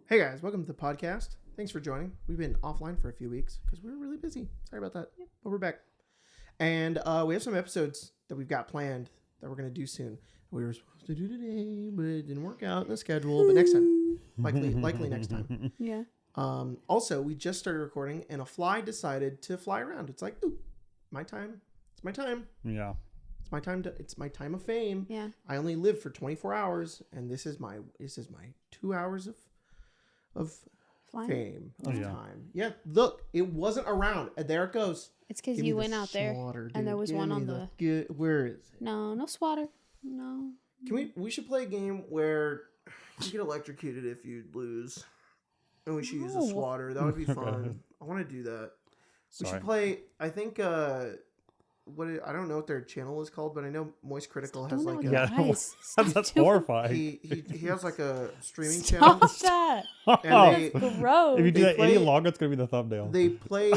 Hey guys, welcome to the podcast. Thanks for joining. We've been offline for a few weeks because we were really busy. Sorry about that. Yep. But we're back. And we have some episodes that we've got planned that we're going to do soon. We were supposed to do today, but it didn't work out in the schedule. But next time. Likely next time. Yeah. Also, we just started recording and a fly decided to fly around. It's like, ooh, my time. It's my time. Yeah. It's my time of fame. Yeah. I only live for 24 hours and this is my 2 hours of fame of time. Yeah, look, it wasn't around. There it goes. It's because you went out there and there was one on the... Where is it? No swatter. No. We should play a game where you get electrocuted if you lose. And we should use a swatter. That would be fun. I want to do that. We should play, I think, I don't know what their channel is called, but I know Moist Critical has like a... Yeah, that's horrifying. He has like a streaming Stop channel. that. And That's gross. If you do that any longer, it's going to be the thumbnail. They play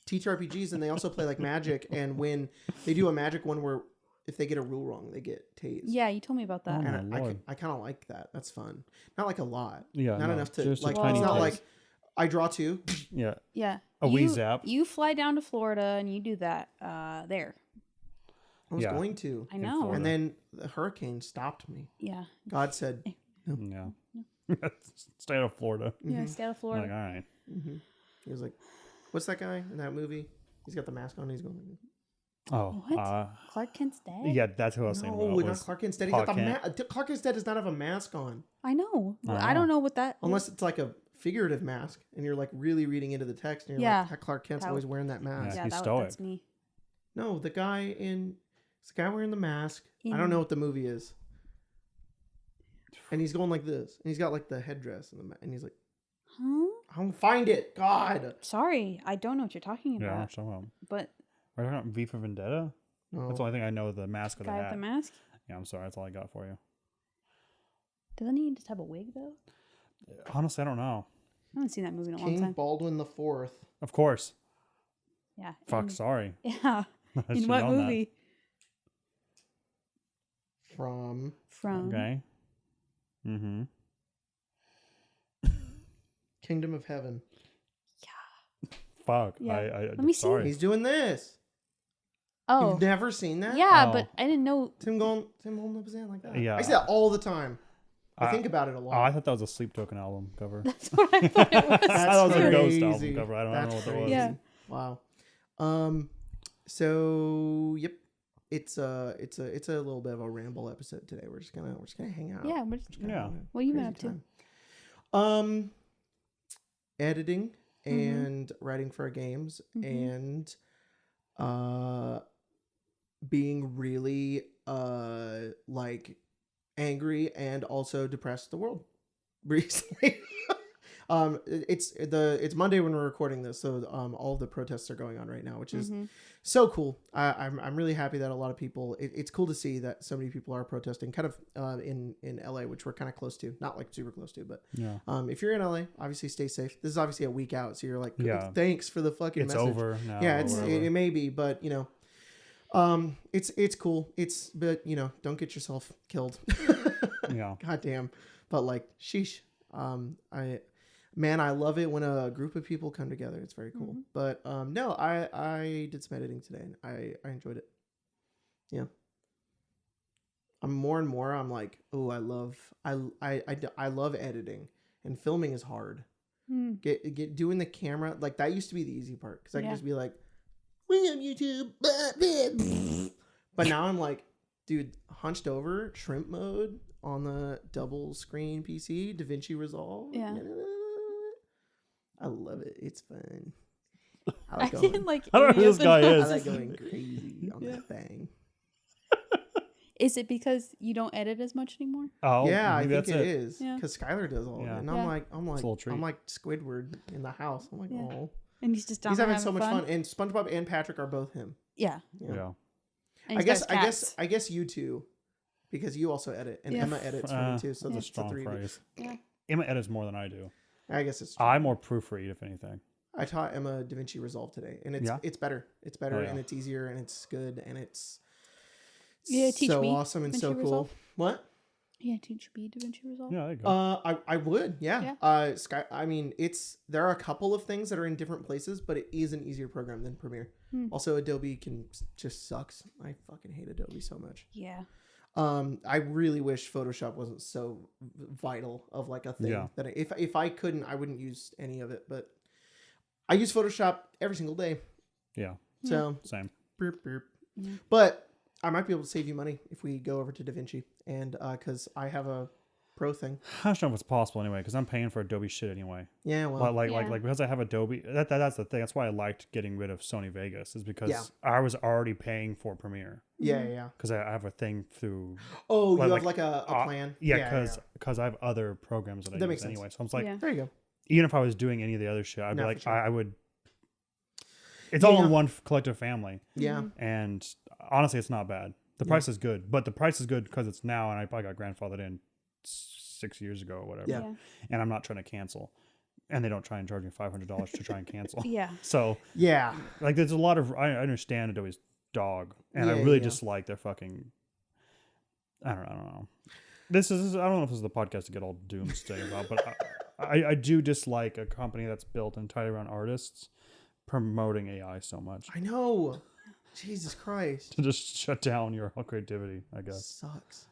TTRPGs and they also play like Magic. And when they do a Magic one where if they get a rule wrong, they get tased. Yeah, you told me about that. And I kind of like that. That's fun. Not like a lot. Yeah, not enough to like. It's not like I draw two. Yeah. Yeah. A wee zap. You fly down to Florida and you do that there. I was going to. I know. And then the hurricane stopped me. Yeah. God said, no. Stay out of Florida. Yeah, stay out of Florida. Like, all right. Mm-hmm. He was like, what's that guy in that movie? He's got the mask on. He's going. Oh. What? Clark Kent's dead? Yeah, that's who I was saying about. No, not Clark Kent's dead. He got the Clark Kent's dead does not have a mask on. I know. I don't know what that... Unless it's like a figurative mask and you're like really reading into the text and you're like, Clark Kent's always wearing that mask. Yeah, he's stoic. That's me. No, it's the guy wearing the mask. I don't know what the movie is. And he's going like this. And he's got like the headdress and he's like, huh? I don't find it. God. Sorry, I don't know what you're talking about. Yeah, so but we're talking about V for Vendetta? No. That's the only thing I know, the mask of the guy hat. with the mask? Yeah, I'm sorry. That's all I got for you. Doesn't he just have a wig though? Honestly, I don't know. I haven't seen that movie in a long King time. Baldwin the Fourth. Of course. Yeah. Fuck, sorry. Yeah. I In should what know that. movie? From. Okay. Mm-hmm. Kingdom of Heaven. Yeah. Fuck. Yeah. Let me see. sorry. He's doing this. Oh. You've never seen that? Yeah, Oh. but I didn't know. Tim holding up his hand like that. Yeah. I see that all the time. I think about it a lot. Oh, I thought that was a Sleep Token album cover. That's what I thought it was. That's that was a crazy. Ghost album cover. I don't know what that was. Yeah. Wow. So yep, it's a little bit of a ramble episode today. We're just gonna hang out. Yeah, what you been up to? Editing and writing for our games and being really like angry and also depressed at the world recently. It's Monday when we're recording this, so all of the protests are going on right now, which is so cool. I'm really happy that a lot of people. It's cool to see that so many people are protesting, kind of in LA, which we're kind of close to, not like super close to, but if you're in LA, obviously stay safe. This is obviously a week out, so you're like, thanks for the fucking it's message. over now. Yeah, it may be, but you know. It's cool. But you know, don't get yourself killed. Yeah. Goddamn. But like, sheesh. I love it when a group of people come together. It's very cool. But no, I did some editing today and I enjoyed it. Yeah. I'm more and more. I'm like, oh, I love editing, and filming is hard. Get doing the camera, like that used to be the easy part because I could just be like, we on YouTube. But now I'm like, dude, hunched over, shrimp mode on the double screen PC, DaVinci Resolve. Yeah. I love it. It's fun. I didn't like. I don't know who this guy is. I like going crazy on that thing. Is it because you don't edit as much anymore? Oh, yeah, I think it is Yeah. because Skylar does all of it, and I'm like Squidward in the house. I'm like, oh. And he's just he's having so much fun. And SpongeBob and Patrick are both him. Yeah. I guess you two, because you also edit and Emma edits for me too. So that's a strong three phrase. Yeah. Emma edits more than I do. I guess it's true. I more proofread, if anything. I taught Emma DaVinci Resolve today, and it's better. It's better, and it's easier, and it's good, and it's teach so me awesome and so cool. Resolve? What? Yeah, teach me DaVinci Resolve. Yeah, there you go. I would, Yeah. I mean, there are a couple of things that are in different places, but it is an easier program than Premiere. Also, Adobe just sucks. I fucking hate Adobe so much. Yeah. I really wish Photoshop wasn't so vital of like a thing that if I couldn't, I wouldn't use any of it. But I use Photoshop every single day. Yeah. So Same. burp, burp. Yeah. But I might be able to save you money if we go over to DaVinci, and because I have a pro thing. I don't know if it's possible anyway, because I'm paying for Adobe shit anyway. Yeah, well, Like because I have Adobe. That's the thing. That's why I liked getting rid of Sony Vegas, is because I was already paying for Premiere. yeah. Because I have a thing through. Oh, you have like a plan. Yeah, because I have other programs that I use makes sense. anyway. So I'm like, There you go. even if I was doing any of the other shit, I'd be No, like, for sure. I would. It's all in one collective family. Yeah. And honestly, it's not bad. The price is good, but the price is good because it's now, and I probably got grandfathered in 6 years ago or whatever. Yeah. And I'm not trying to cancel, and they don't try and charge me $500 to try and cancel. Yeah. So Yeah. like, there's a lot of I understand Adobe's dog, and I really dislike their fucking. I don't know. This is I don't know if this is the podcast to get all doomsday about, but I do dislike a company that's built entirely around artists promoting AI so much. I know. Jesus Christ. To just shut down your creativity, I guess. Sucks.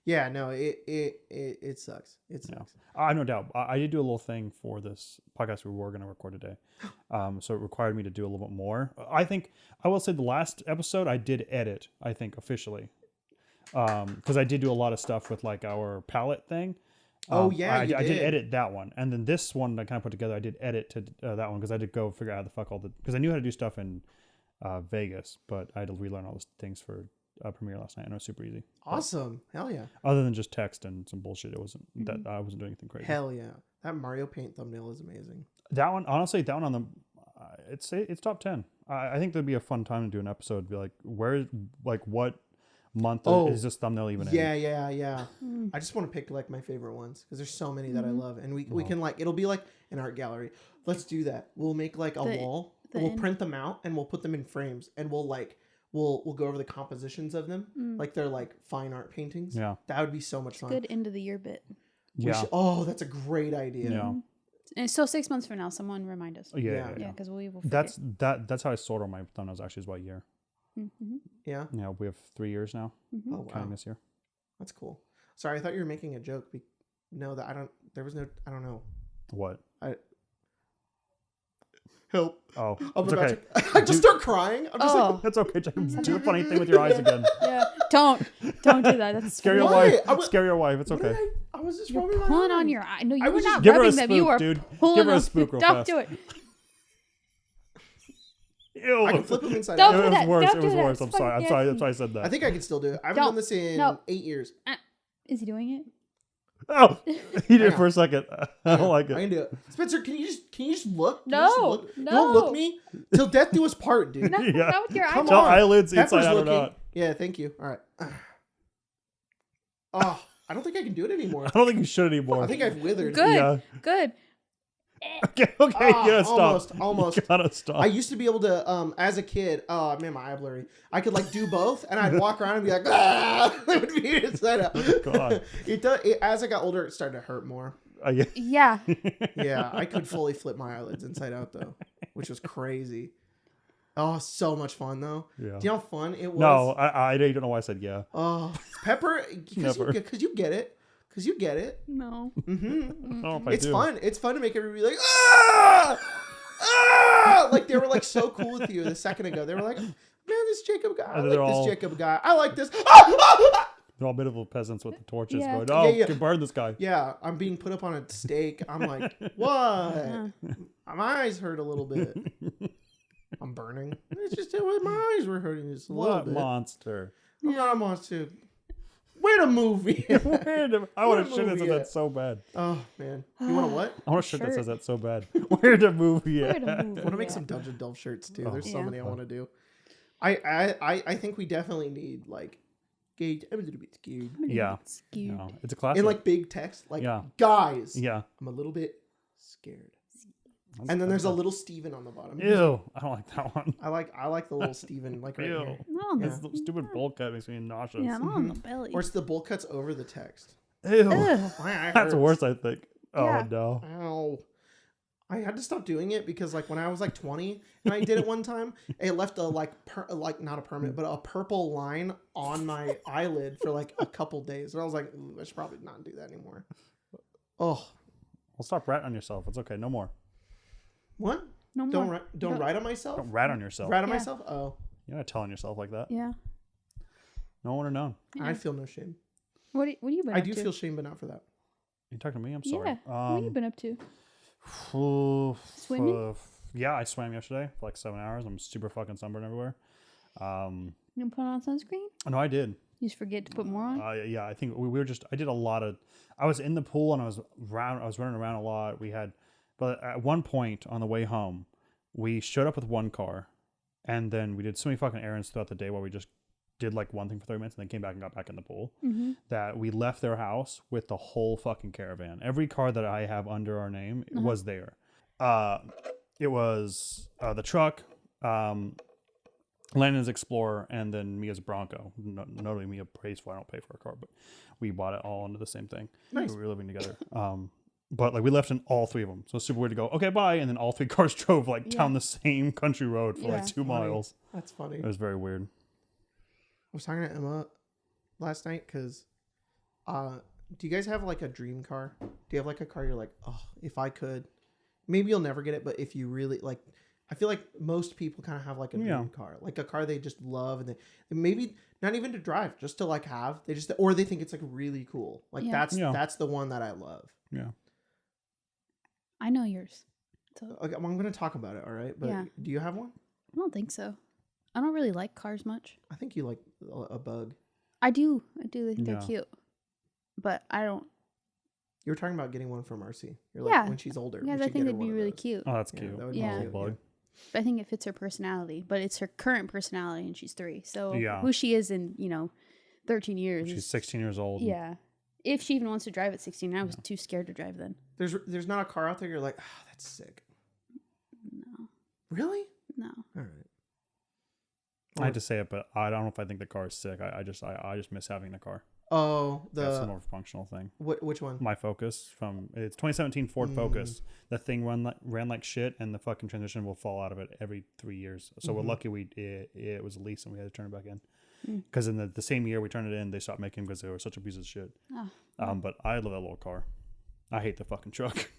Yeah, no, it sucks. It sucks. No doubt. I did do a little thing for this podcast we were going to record today. So it required me to do a little bit more. I think, I will say the last episode I did edit, I think, officially. Because I did do a lot of stuff with like our palette thing. Oh, yeah, I you did did edit that one. And then this one I kind of put together, I did edit to that one because I did go figure out how the fuck because I knew how to do stuff in Vegas, but I had to relearn all those things for Premiere last night, and it was super easy. Awesome. Hell yeah. Other than just text and some bullshit, it wasn't that I wasn't doing anything crazy. Hell yeah. That Mario Paint thumbnail is amazing. That one, honestly, that one on the it's top 10. I think that'd be a fun time to do an episode. Be like, what month is this thumbnail even in? Yeah. I just want to pick like my favorite ones because there's so many that I love, and we can like it'll be like an art gallery. Let's do that. We'll make like a wall. We'll print them out and we'll put them in frames, and we'll go over the compositions of them, like they're like fine art paintings. Yeah, that would be so much fun. Good end of the year bit. That's a great idea. Yeah. And so 6 months from now, someone remind us. Yeah, because we will forget. That's how I sort all my thumbnails actually is by year. Mm-hmm. Yeah. Yeah, we have 3 years now. Mm-hmm. Oh wow, counting this year. That's cool. Sorry, I thought you were making a joke. No, that I don't. There was no. I don't know. What? Help. Oh, I'm it's about okay. to, I just start crying. I'm just like, That's okay. Do the funny thing with your eyes again. Yeah. Don't do that. That's Scare your Why? wife. Scare your wife. It's what okay. did I was just You're rubbing my pulling on eyes. your eye. No, you I were was not just- Give her a rubbing them. You spook, were dude. pulling Give her a them. spook real Don't fast. do it. Ew. I can flip them inside Don't out. do It was that. worse. Don't It do was that. worse. I'm It's sorry. I'm fucking sorry. nasty. That's why I said that. I think I can still do it. I haven't done this in 8 years. Is he doing it? Oh, he did Hang it for a second. I don't like I it. can do it. Spencer, can you just look? Can No, you just look? no. Don't look me till death do us part, dude. No, Yeah. not with your Come eyes. Tell on. eyelids Pepper's inside out or looking. not. Yeah, thank you. All right. Oh, I don't think I can do it anymore. I don't think you should anymore. I think I've withered. Good. Yeah. Good. Okay, you gotta stop. Almost. You gotta stop. I used to be able to, as a kid, oh man, my eye blurry. I could like do both, and I'd walk around and be like, ah, it would be inside out. God. As I got older, it started to hurt more. Yeah. Yeah. Yeah, I could fully flip my eyelids inside out though, which was crazy. Oh, so much fun though. Yeah. Do you know how fun it was? No, I don't know why I said yeah. Oh, Pepper, Never. because you get it. Because you get it. No. Mm-hmm. I don't know if I It's do. fun. It's fun to make everybody be like, ah! Ah! Like they were like so cool with you a second ago. They were like, man, this Jacob guy. I And like they're this all- Jacob guy. I like this. Ah! Ah! Ah! They're all middle peasants with the torches Yeah. going, oh, Yeah, yeah. can burn this guy. Yeah, I'm being put up on a stake. I'm like, what? My eyes hurt a little bit. I'm burning. It's just my eyes were hurting just a little What bit. monster? I'm not a monster. Wait a movie. I want What a shirt that movie says at? that so bad. Oh man, you want a what? I want a shirt that Shirt. says that so bad. Where the movie at? Where the I movie want to make at? some Dungeon Delve shirts too. Oh. There's so Yeah. many I want to do. I think we definitely need like, I'm a little bit scared. Yeah. Skewed. No, it's a classic. In like big text, like Yeah. guys, yeah. I'm a little bit scared. That's- And then there's a that's- little Steven on the bottom. Ew. I don't like that one. I like the little Steven like right Ew. here. No, Yeah. This stupid bowl cut makes me nauseous. yeah, not on the belly. Or it's the bowl cuts over the text. Ew. Ugh. My eye That's hurts. worse, I think. Oh Yeah. no. Ow. I had to stop doing it because like when I was like 20 and I did it one time, it left a like not a permanent, but a purple line on my eyelid for like a couple days. And I was like, ooh, I should probably not do that anymore. Oh, Well, stop ratting on yourself. It's okay. No more. what? No Don't more. don't write on myself? Don't rat on yourself. Rat on Yeah. myself? Oh, You're not telling yourself like that. Yeah. No one would have known. Yeah. I feel no shame. What have you been I up do to? feel shame, but not for that. You talking to me? I'm sorry. Yeah. What have you been up to? Swimming? Yeah, I swam yesterday for like 7 hours. I'm super fucking sunburned everywhere. You put on sunscreen? No, I did. You just forget to put more on? Yeah, I think we were just. I did a lot of. I was in the pool and I was running around a lot. But at one point on the way home, we showed up with one car, and then we did so many fucking errands throughout the day while we just did like one thing for 30 minutes and then came back and got back in the pool. Mm-hmm. That we left their house with the whole fucking caravan. Every car that I have under our name was there. It was the truck, Landon's Explorer, and then Mia's Bronco. Notably, Mia pays for. I don't pay for a car, but we bought it all into the same thing. Nice. We were living together. But like we left in all three of them, so it's super weird to go. Okay, bye, and then all three cars drove like down the same country road for like 2 miles. That's funny. It was very weird. I was talking to Emma last night because do you guys have like a dream car? Do you have like a car you're like, oh, if I could, maybe you'll never get it, but if you really like, I feel like most people kind of have like a dream car, like a car they just love, and they maybe not even to drive, just to like have. They just, or they think it's like really cool. Like that's the one that I love. Yeah. I know yours. So Okay, I'm going to talk about it. All right, but do you have one? I don't think so. I don't really like cars much. I think you like a Bug. I do. I think they're cute. But I don't. You were talking about getting one from RC. You're like, when she's older. Yeah, I think they'd be really cute. Oh, that's cute. That would be cute. Bug. But I think it fits her personality. But it's her current personality, and she's 3. So who she is in 13 years. She's 16 years old. Yeah. If she even wants to drive at 16, I was too scared to drive then. There's not a car out there you're like, oh, that's sick. No. Really? No. All right. I had to say it, but I don't know if I think the car is sick. I just miss having the car. Oh, That's a more functional thing. Which one? My Focus it's 2017 Ford Focus. The thing ran like shit, and the fucking transmission will fall out of it every 3 years. So we're lucky it was a lease and we had to turn it back in. Because in the same year we turned it in, they stopped making because they were such a piece of shit. Oh. But I love that little car. I hate the fucking truck.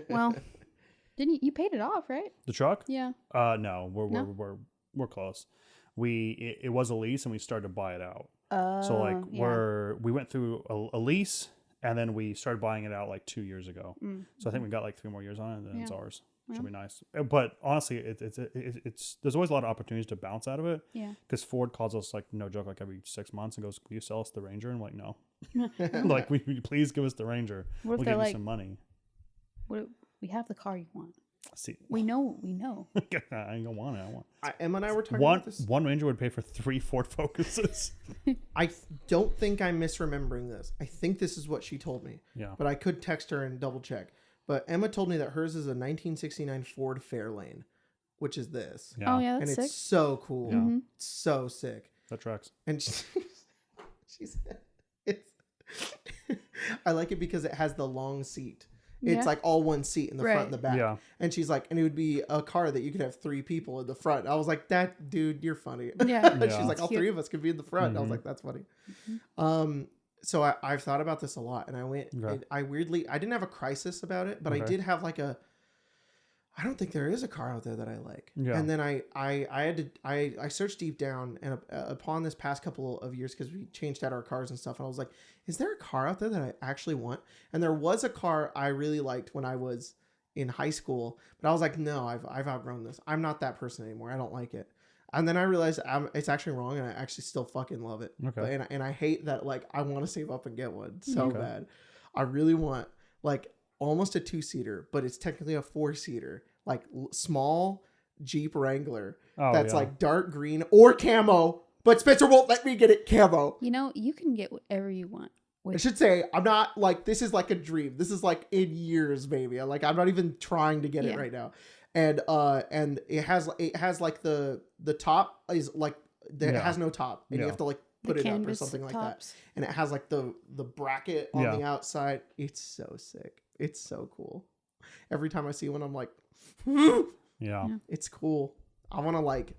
Well, didn't you paid it off, right? The truck? Yeah. No, we're close. It was a lease and we started to buy it out. So like we went through a lease and then we started buying it out like 2 years ago. So I think we got like 3 more years on it and then it's ours. Which will be nice. But honestly, it's there's always a lot of opportunities to bounce out of it. Yeah. Because Ford calls us like no joke like every 6 months and goes, "Will you sell us the Ranger?" And I'm like, no. Like, will you please give us the Ranger? What if We'll they're give like, you some money. We have the car you want. See, We know. I ain't gonna want it. I want Emma and I were talking about this. One Ranger would pay for 3 Ford Focuses. I don't think I'm misremembering this. I think this is what she told me. Yeah. But I could text her and double check. But Emma told me that hers is a 1969 Ford Fairlane, which is this. Yeah. Oh yeah, that's And sick. it's so cool. Yeah. It's so sick. That tracks. And she said, it's I like it because it has the long seat. It's like all one seat in the front and the back. Yeah. And she's like, and it would be a car that you could have 3 people in the front. I was like, that dude, you're funny. Yeah. She's like, all 3 of us could be in the front. I was like, that's funny. So I've thought about this a lot, and I went. Okay. I didn't have a crisis about it, but I did have like I don't think there is a car out there that I like. Yeah. And then I searched deep down, and upon this past couple of years, because we changed out our cars and stuff, and I was like, is there a car out there that I actually want? And there was a car I really liked when I was in high school, but I was like, no, I've outgrown this. I'm not that person anymore. I don't like it. And then I realized it's actually wrong, and I actually still fucking love it. Okay. And I hate that, like, I want to save up and get one so bad. I really want, like, almost a 2-seater, but it's technically a 4-seater, like, small Jeep Wrangler that's, like, dark green or camo, but Spencer won't let me get it camo. You can get whatever you want. I should say, I'm not, like, this is, like, a dream. This is, like, in years, maybe. Like, I'm not even trying to get it right now. And it has like the top is like it has no top, and you have to like put it up or something like that. And it has like the bracket on the outside. It's so sick. It's so cool. Every time I see one, I'm like, yeah, it's cool. I want to like,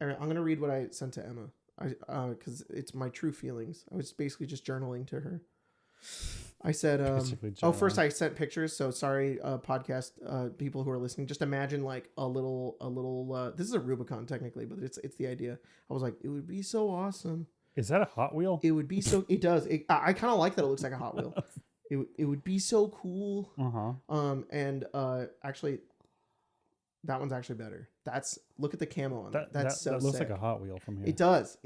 I'm going to read what I sent to Emma. Because it's my true feelings. I was basically just journaling to her. I said, first I sent pictures. So sorry, podcast people who are listening. Just imagine like a little. This is a Rubicon technically, but it's the idea. I was like, it would be so awesome. Is that a Hot Wheel? It would be so. It does. I kind of like that it looks like a Hot Wheel. It would be so cool. And actually, that one's actually better. Look at the camo on that. That looks sick. Like a Hot Wheel from here. It does.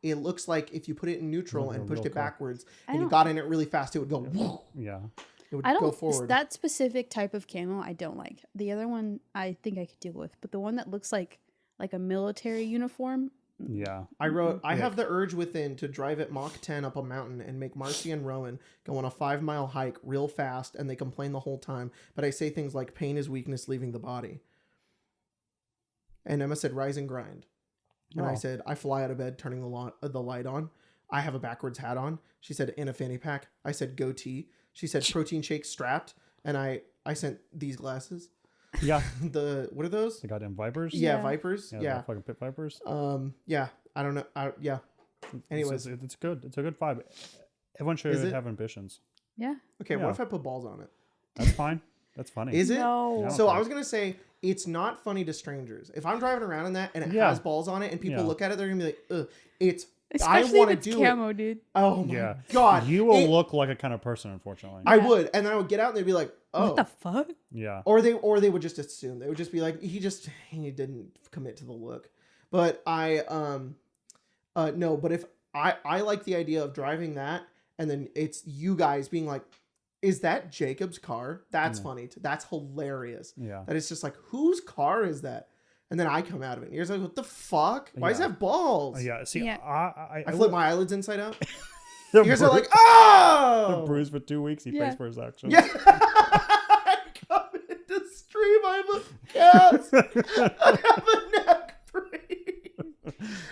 It looks like if you put it in neutral and pushed it backwards and you got in it really fast, it would go. Whoa. Yeah. It would go forward. That specific type of camo, I don't like. The other one, I think I could deal with, but the one that looks like a military uniform. Yeah. I have the urge within to drive at Mach 10 up a mountain and make Marcy and Rowan go on a 5-mile hike real fast, and they complain the whole time. But I say things like pain is weakness leaving the body. And Emma said, rise and grind. And I said, I fly out of bed, turning the light on. I have a backwards hat on. She said, in a fanny pack. I said, goatee. She said, protein shake strapped. And I sent these glasses. Yeah. What are those? The goddamn vipers? Yeah, vipers. Yeah. Fucking pit vipers. Yeah. I don't know. Yeah. Anyways. It's good. It's a good vibe. Everyone should have ambitions. Yeah. Okay, what if I put balls on it? That's fine. That's funny. Is it? No. So I was going to say, it's not funny to strangers. If I'm driving around in that and it has balls on it and people look at it, they're going to be like, ugh, especially I want to do camo, dude. Oh my God. You will look like a kind of person, unfortunately. I would. And then I would get out and they'd be like, oh. What the fuck? Yeah. Or they would just assume. They would just be like, he didn't commit to the look. But no, but if I like the idea of driving that and then it's you guys being like, is that Jacob's car? That's funny. That's hilarious. Yeah. That it's just like, whose car is that? And then I come out of it. And you're like, what the fuck? Why does it have balls? Yeah. See, I flip my eyelids inside out. You guys are like, oh! The bruise for 2 weeks. He pays for his actions. Yeah. I come into stream. I have a cast. I have a neck brace.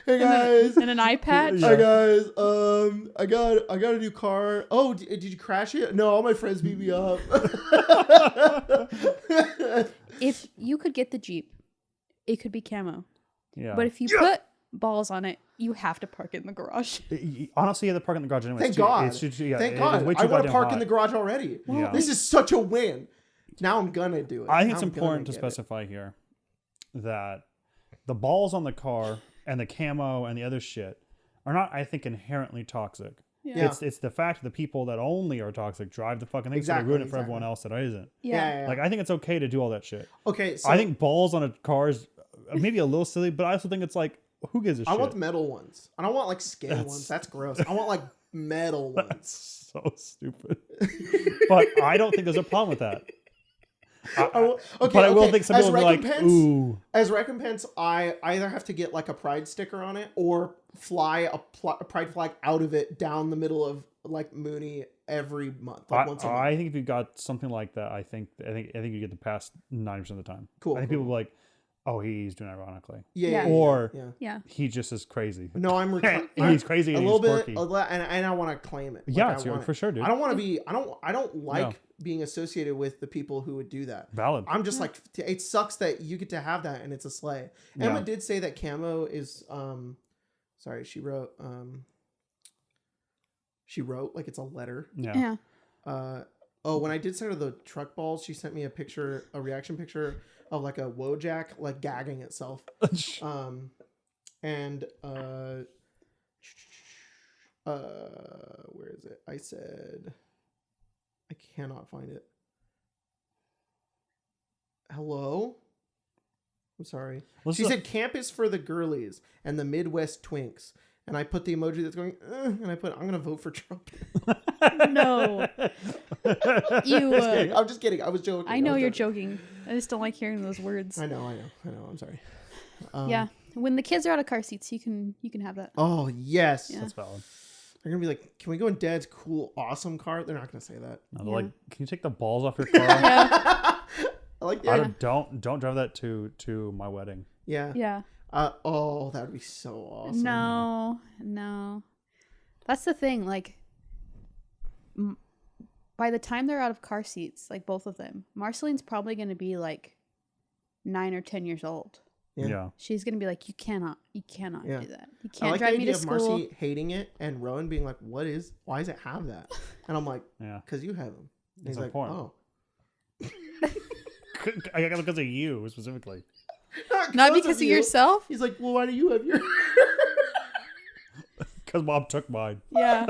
Hey guys. And an eye patch. Hi guys. I got a new car. Oh, did you crash it? No, all my friends beat me up. If you could get the Jeep, it could be camo. Yeah. But if you put balls on it, you have to park it in the garage. Honestly, you have to park in the garage anyway. Thank God. Thank God. I want to park in the garage already. Yeah. This is such a win. Now I'm gonna do it. I think it's important to specify here that the balls on the car and the camo and the other shit are not, I think, inherently toxic. Yeah. It's the fact that the people that only are toxic drive the fucking thing so they ruin it for everyone else that isn't. Yeah. Like, I think it's okay to do all that shit. Okay, so I think balls on a car is maybe a little silly, but I also think it's like, who gives a shit? I want the metal ones. I don't want like skin ones. That's gross. I want like metal ones. That's so stupid. But I don't think there's a problem with that. But I will think some people will be like, ooh. As recompense, I either have to get like a pride sticker on it or fly a pride flag out of it down the middle of like Mooney every month. Like once a month. I think if you got something like that, I think you get the pass 90% of the time. Cool. I think people are like, oh, he's doing it ironically. Yeah. Or yeah. he just is crazy. No, he's crazy. A and little he's bit, and I want to claim it. Like, yeah, for sure, dude. I don't want to be. I don't like being associated with the people who would do that. Valid. I'm just like, it sucks that you get to have that and it's a sleigh. Emma did say that camo is. Sorry, she wrote like it's a letter. Yeah. When I did send her the truck balls, she sent me a reaction picture of like a Wojak like gagging itself. And where is it? I said I cannot find it. Hello? I'm sorry. She said camp is for the girlies and the Midwest twinks. And I put the emoji that's going, and I put, I'm going to vote for Trump. No. I'm just kidding. I was joking. I know you're joking. I just don't like hearing those words. I know. I'm sorry. Yeah. When the kids are out of car seats, you can have that. Oh, yes. Yeah. That's valid. They're going to be like, can we go in Dad's cool, awesome car? They're not going to say that. No, they're like, can you take the balls off your car? I like that. Don't drive that to my wedding. Yeah. Yeah. Oh, that would be so awesome. No. That's the thing. Like, by the time they're out of car seats, like both of them, Marceline's probably going to be like 9 or 10 years old. Yeah. She's going to be like, you cannot do that. You I can't like drive the me idea to of school. Marcy hating it and Rowan being like, why does it have that? And I'm like, Yeah. because you have them. And That's he's like, important. oh. I got because of you specifically. Not because of yourself? He's like, well, why do you have your... Because Mom took mine. Yeah.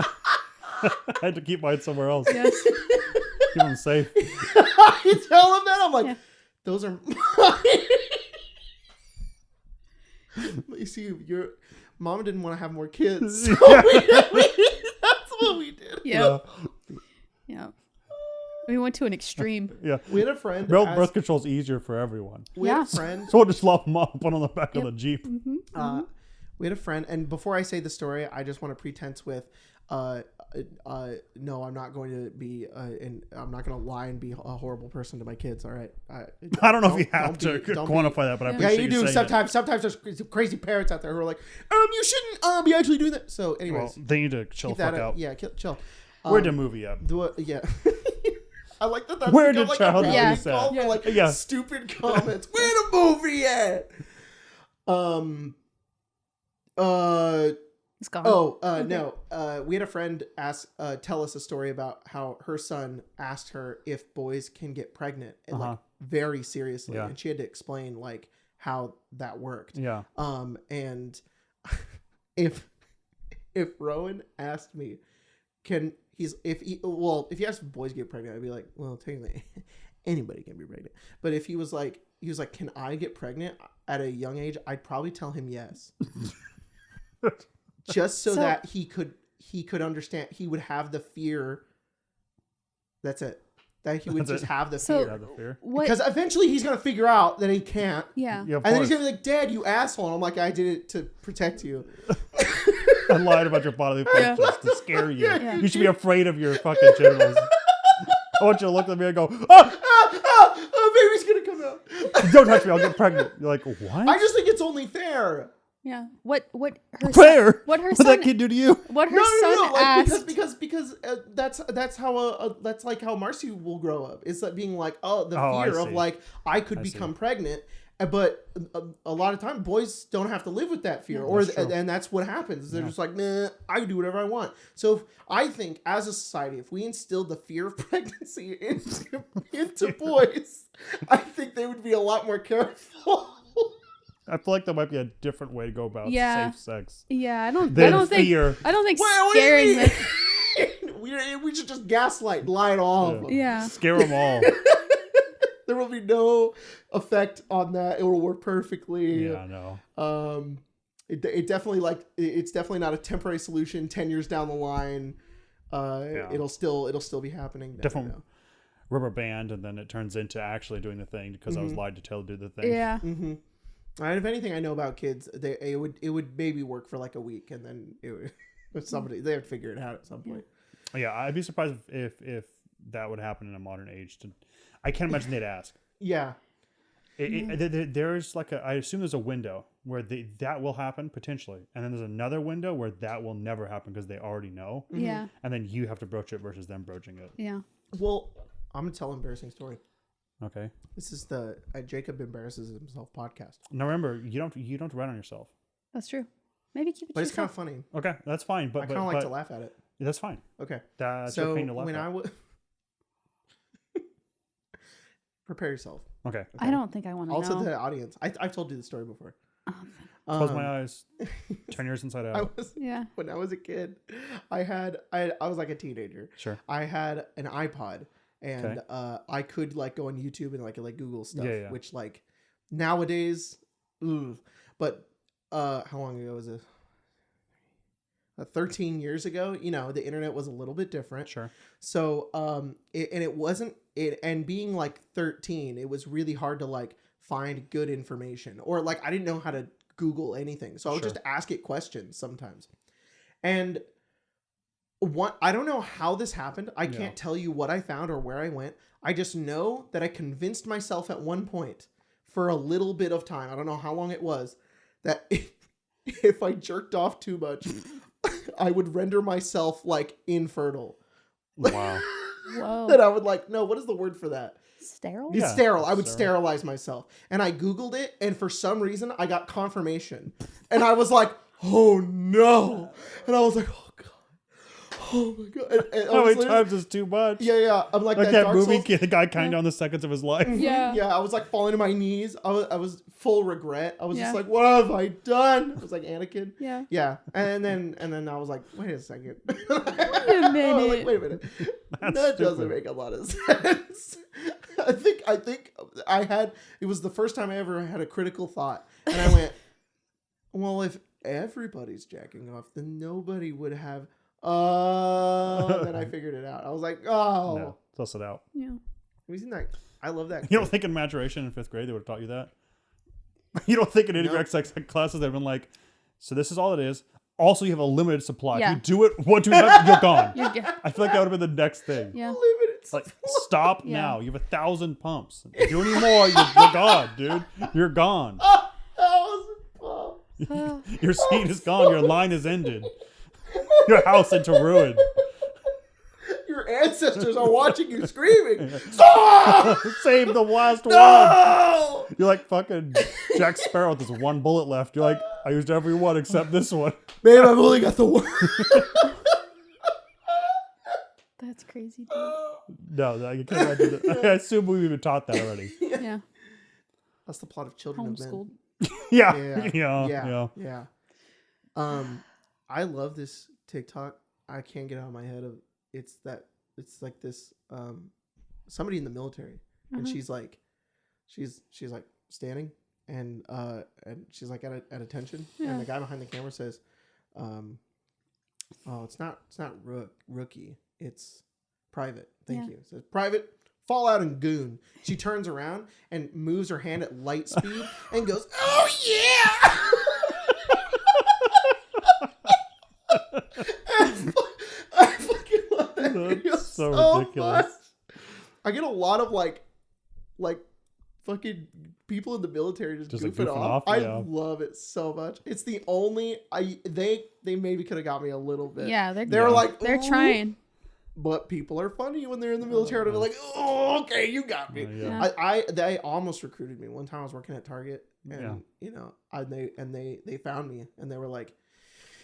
I had to keep mine somewhere else. Yes. Keep them safe. You tell him that? I'm like, Yeah. those are mine. You see, your mom didn't want to have more kids. So that's what we did. Yeah. Yeah. We went to an extreme. Yeah. We had a friend. Birth control is easier for everyone. We had Yeah. a friend. So we'll just lop them up, put on the back of the Jeep. Mm-hmm. We had a friend, and before I say the story, I just want to pretense with, no, I'm not going to be, and I'm not going to lie and be a horrible person to my kids. All right. I don't know if you have to quantify that, but I Yeah, appreciate you do. saying Sometimes there's crazy parents out there who are like, you shouldn't be actually doing that. So, it. anyways, Well, they need to chill the fuck out. Yeah, chill. Where did the movie at? Yeah. I like that. That's Where become did like child a abuse rally at? call for like Yeah. stupid comments. Where the movie at? It's gone. No. We had a friend tell us a story about how her son asked her if boys can get pregnant, and like very seriously, Yeah. and she had to explain like how that worked. Yeah. And if Rowan asked me, if you asked if boys get pregnant, I'd be like, well, technically anybody can be pregnant. But if he was like, can I get pregnant at a young age? I'd probably tell him yes. Just so that he could understand, he would have the fear. That's it. That he would just have the fear. Yeah, the fear. Because eventually he's going to figure out that he can't. Yeah. Yeah, of And then he's course. going to be like, Dad, you asshole. And I'm like, I did it to protect you. I lied about your bodily functions to scare you. Yeah. You should be afraid of your fucking genitals. I want you to look at me and go, Baby's going to come out. don't touch me, I'll get pregnant. You're like, what? I just think it's only fair. Yeah. What her Fair? son, what her What son that kid do to you? what her son Like, asked because that's how that's like how Marcy will grow up. It's like being like, the I fear of see. like I could become pregnant, but a lot of time boys don't have to live with that fear, and that's what happens. They're just like, nah, I can do whatever I want. So I think as a society, if we instilled the fear of pregnancy into boys, I think they would be a lot more careful. I feel like there might be a different way to go about safe sex. Yeah, I don't Than think fear. I don't think Well, what do you scaring mean? them. we should just gaslight, lie to all of them. Yeah. Scare them all. There will be no effect on that. It will work perfectly. Yeah, no. It definitely it's definitely not a temporary solution. 10 years down the line, it'll still be happening. Different rubber band, and then it turns into actually doing the thing because I was lied to tell to do the thing. Yeah. Mm-hmm. And if anything I know about kids, it would maybe work for like a week, and then they would figure it out at some point. Yeah, I'd be surprised if that would happen in a modern age. I can't imagine they'd ask. Yeah. There's like I assume there's a window where that will happen potentially, and then there's another window where that will never happen because they already know. Yeah. And then you have to broach it versus them broaching it. Yeah. Well, I'm gonna tell an embarrassing story. Okay. This is the Jacob Embarrasses Himself podcast. Now remember, you don't run on yourself. That's true. Maybe keep it But to it's kind yourself. of funny. Okay, that's fine. But I kind of like to laugh at it. That's fine. Okay. That's So your pain to laugh when at. prepare yourself. Okay. I don't think I want to Also know. to the audience. I've told you the story before. Close my eyes. 10 years inside out. Yeah. When I was a kid, I was like a teenager. Sure. I had an iPod, and I could like go on YouTube and like Google stuff, which like nowadays, but how long ago was it? 13 years ago, the internet was a little bit different. Sure. So, and being like 13, it was really hard to like find good information, or like I didn't know how to Google anything. So I would just ask it questions sometimes. And I don't know how this happened. I can't tell you what I found or where I went. I just know that I convinced myself at one point for a little bit of time, I don't know how long it was, that if I jerked off too much, I would render myself like infertile. Wow. Whoa. And I would like, no, what is the word for that? Sterile? It's Yeah, sterile. I would sterile. sterilize myself. And I Googled it, and for some reason, I got confirmation. And I was like, oh no. And I was like, oh God. Oh my God. And I How was many times is too much? Yeah. I'm like Like that that Dark movie, Souls. the guy counting down the seconds of his life. Yeah. Yeah, I was like falling to my knees. I was full regret. I was Yeah. just like, what have I done? I was like Anakin. Yeah. Yeah. And then I was like, wait a second. Wait a minute. I was like, wait a minute. That's That doesn't stupid. make a lot of sense. I think I had, it was the first time I ever had a critical thought. And I went, well, if everybody's jacking off, then nobody would have, and then I figured it out. I was like, oh. No, suss it out. Yeah. Have you seen that? I love that. You don't think in maturation in 5th grade they would have taught you that? You don't think in No. XX classes they've been like, so this is all it is. Also, you have a limited supply. Yeah. If you do it, what do you have? You're gone. Yeah. I feel like that would have been the next thing. Yeah. Limited Like, supply. stop Yeah. now. You have 1,000 pumps. If you do any more, you're gone, dude. You're gone. 1,000 pumps. Your seat is gone. Your line is ended. Your house into ruin. Your ancestors are watching you screaming. Stop! Save the last one. No! You're like fucking Jack Sparrow with this one bullet left. You're like, I used every one except this one. Babe, I've only got the one. That's crazy, dude. No, I can't imagine that. I assume we've been taught that already. Yeah. That's the plot of Children of Men. Homeschooled. Yeah. I love this TikTok. I can't get out of my head of it's like this somebody in the military, and she's like standing and she's like at attention, and the guy behind the camera says, oh, it's not rookie, it's private. Thank you. It says private Fallout and Goon. She turns around and moves her hand at light speed and goes, oh yeah. I fucking love that video That's so ridiculous. much. I get a lot of like fucking people in the military just like, goofing goofing off. off, I yeah. love it so much. It's the only they maybe could have got me a little bit. Yeah, They were like, they're "Ooh," trying. but people are funny when they're in the military. They're like, oh, okay, you got me. Yeah. They almost recruited me. One time I was working at Target, and they found me, and they were like,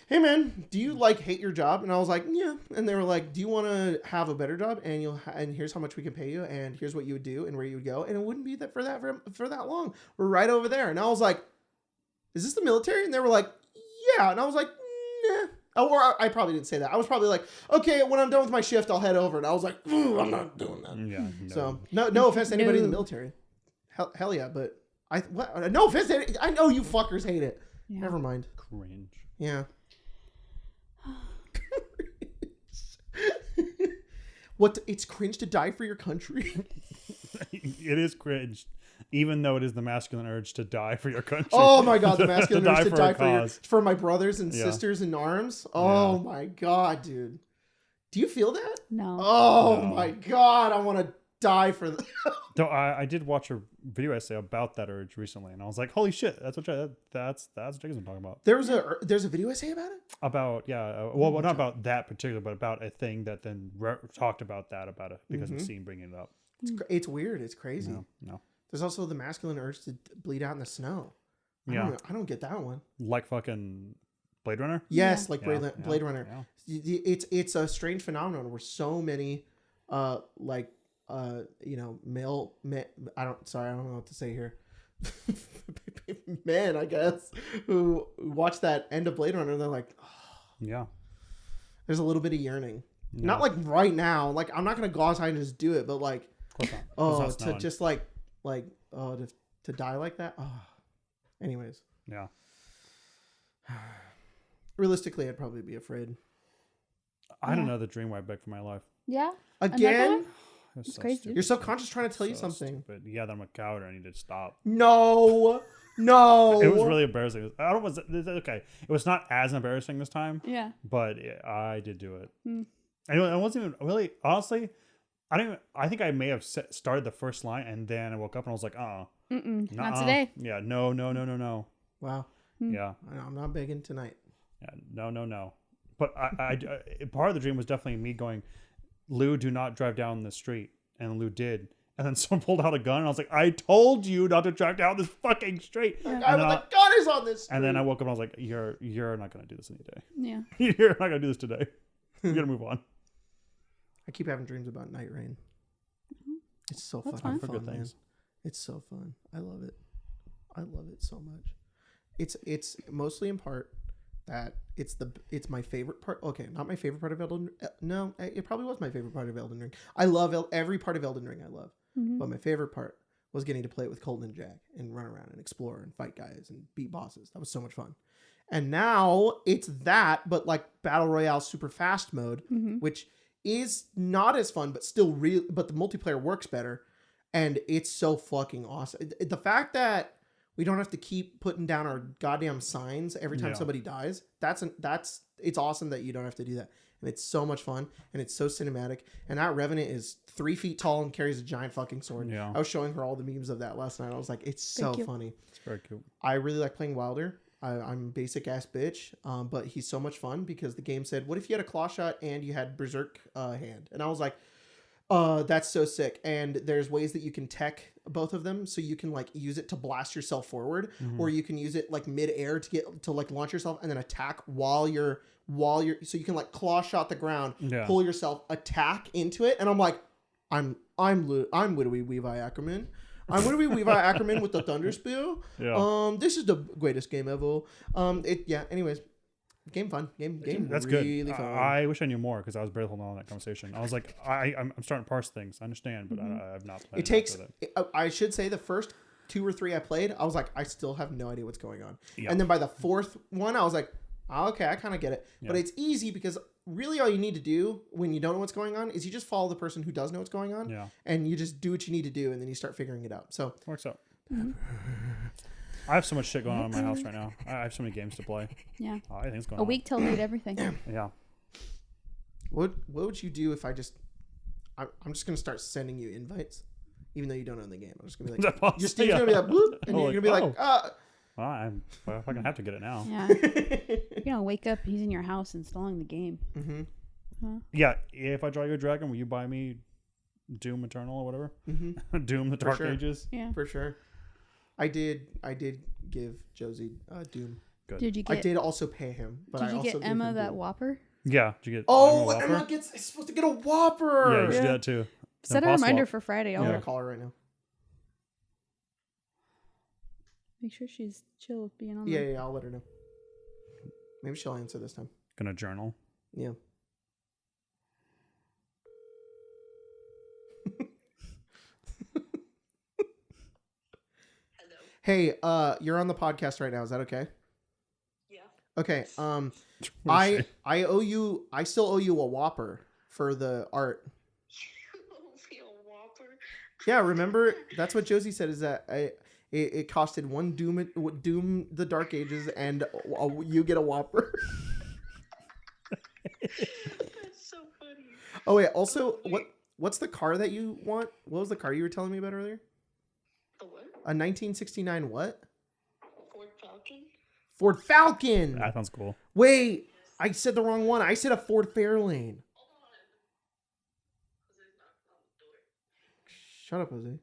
hey man, do you like hate your job? And I was like, yeah. And they were like, do you want to have a better job? And and here's how much we can pay you, and here's what you would do, and where you would go, and it wouldn't be that for that long. We're right over there. And I was like, is this the military? And they were like, yeah. And I was like, nah. Or I probably didn't say that. I was probably like, okay, when I'm done with my shift, I'll head over. And I was like, I'm not doing that. Yeah. No. So no offense to anybody in the No. military. Hell yeah, but no offense to I know you fuckers hate it. Yeah. Never mind. Cringe. Yeah. It's cringe to die for your country. It is cringe, even though it is the masculine urge to die for your country. Oh my god, the masculine urge to a die cause. for my brothers and Yeah. sisters in arms. Oh Yeah. my god, dude. Do you feel that? No. Oh No. my god, I want to die for them. Though I did watch a video essay about that urge recently, and I was like, "Holy shit, that's what that's what Jacob's been talking about." There's a video essay about it? About well, not about that particular, but about a thing that then talked about it because of Scene bringing it up. It's weird. It's crazy. No, There's also the masculine urge to bleed out in the snow. yeah, I don't get that one. like fucking Blade Runner. Yes, Yeah. like Yeah, Blade Runner. yeah. It's a strange phenomenon where so many male I don't know what to say here. Men, I guess, who watch that end of Blade Runner and they're like, oh, Yeah. there's a little bit of yearning. Yeah. Not like right now. Like I'm not gonna go outside and just do it, but like Of course not. oh It's not to snowing. just to die like that. Oh. Anyways. Yeah. Realistically, I'd probably be afraid. I had another dream where I begged for my life. Yeah. Again? Another one? It was It's so crazy. stupid. Your subconscious trying to tell you So something. stupid. Yeah, that I'm a coward. I need to stop. No. No. It was really embarrassing. I don't was okay. It was not as embarrassing this time, Yeah. but I did do it. Hmm. I wasn't even really honestly. I think I may have started the first line and then I woke up and I was like, Mm-mm. Not nuh-uh. today. Yeah, no. Wow. Yeah. I'm not begging tonight. Yeah. No. But I part of the dream was definitely me going, Lou, do not drive down the street. And Lou did. And then someone pulled out a gun, and I was like, I told you not to drive down this fucking street. The guy with the gun is on this street. And then I woke up and I was like, you're not going to do this any day. Yeah. You're not going to do this today. You're going to move on. I keep having dreams about night rain. It's so That's fucking fun. fun, Good man. things. It's so fun. I love it. I love it so much. It's mostly in part that it's my favorite part. Okay, not my favorite part of Elden. No, it probably was my favorite part of Elden Ring. I love every part of Elden Ring. I love, but my favorite part was getting to play it with Colton and Jack and run around and explore and fight guys and beat bosses. That was so much fun. And now it's that, but like Battle Royale super fast mode, which is not as fun, but still real. But the multiplayer works better, and it's so fucking awesome. The fact that we don't have to keep putting down our goddamn signs every time somebody dies. It's awesome that you don't have to do that. And it's so much fun, and it's so cinematic. And that Revenant is 3 feet tall and carries a giant fucking sword. Yeah. I was showing her all the memes of that last night. I was like, it's so funny. It's very cute. I really like playing Wilder. I'm a basic ass bitch, but he's so much fun because the game said, what if you had a claw shot and you had berserk hand? And I was like, that's so sick. And there's ways that you can tech both of them, so you can like use it to blast yourself forward, or you can use it like mid-air to like launch yourself and then attack while you're so you can like claw shot the ground, pull yourself, attack into it. And I'm like, I'm Widowy Levi Ackerman. I'm Widowy Levi Ackerman with the Thunder Spew. Yeah. This is the greatest game ever. Anyways. Game fun. Game That's really good. Fun. I wish I knew more because I was barely holding on to that conversation. I was like, I'm starting to parse things. I understand, but I've not played. It takes. I should say the first 2 or 3 I played, I was like, I still have no idea what's going on. Yeah. And then by the 4th one, I was like, oh, okay, I kind of get it. Yeah. But it's easy because really all you need to do when you don't know what's going on is you just follow the person who does know what's going on. Yeah. And you just do what you need to do, and then you start figuring it out. So works out. I have so much shit going on in my house right now. I have so many games to play. Yeah. I think it's going a week till read everything. Yeah. What would you do if I'm just gonna start sending you invites, even though you don't own the game? I'm just gonna be like, your Steam's gonna be like, bloop, and you're gonna be like, Well, I'm fucking have to get it now. Yeah. You're gonna wake up. He's in your house installing the game. Mm-hmm. Huh? Yeah. If I draw you a dragon, will you buy me Doom Eternal or whatever? Mm-hmm. Doom the Dark Ages. Yeah. For sure. I did give Josie Doom. Good. Did you get? I did also pay him, but did you get Emma that Whopper? Yeah. Did you get? Emma is supposed to get a Whopper. Yeah, you should do that too. Set a reminder for Friday. I'm gonna call her right now. Make sure she's chill with being on. Yeah, I'll let her know. Maybe she'll answer this time. Gonna journal. Yeah. Hey, you're on the podcast right now. Is that okay? Yeah. Okay. I still owe you a Whopper for the art. You owe me a Whopper? Yeah, remember? That's what Josie said, is that it costed one Doom the Dark Ages and you get a Whopper. That's so funny. Oh wait, also what's the car that you want? What was the car you were telling me about earlier? The what? A 1969 what? Ford Falcon. Ford Falcon. That sounds cool. Wait, I said the wrong one. I said a Ford Fairlane. Shut up, Jose.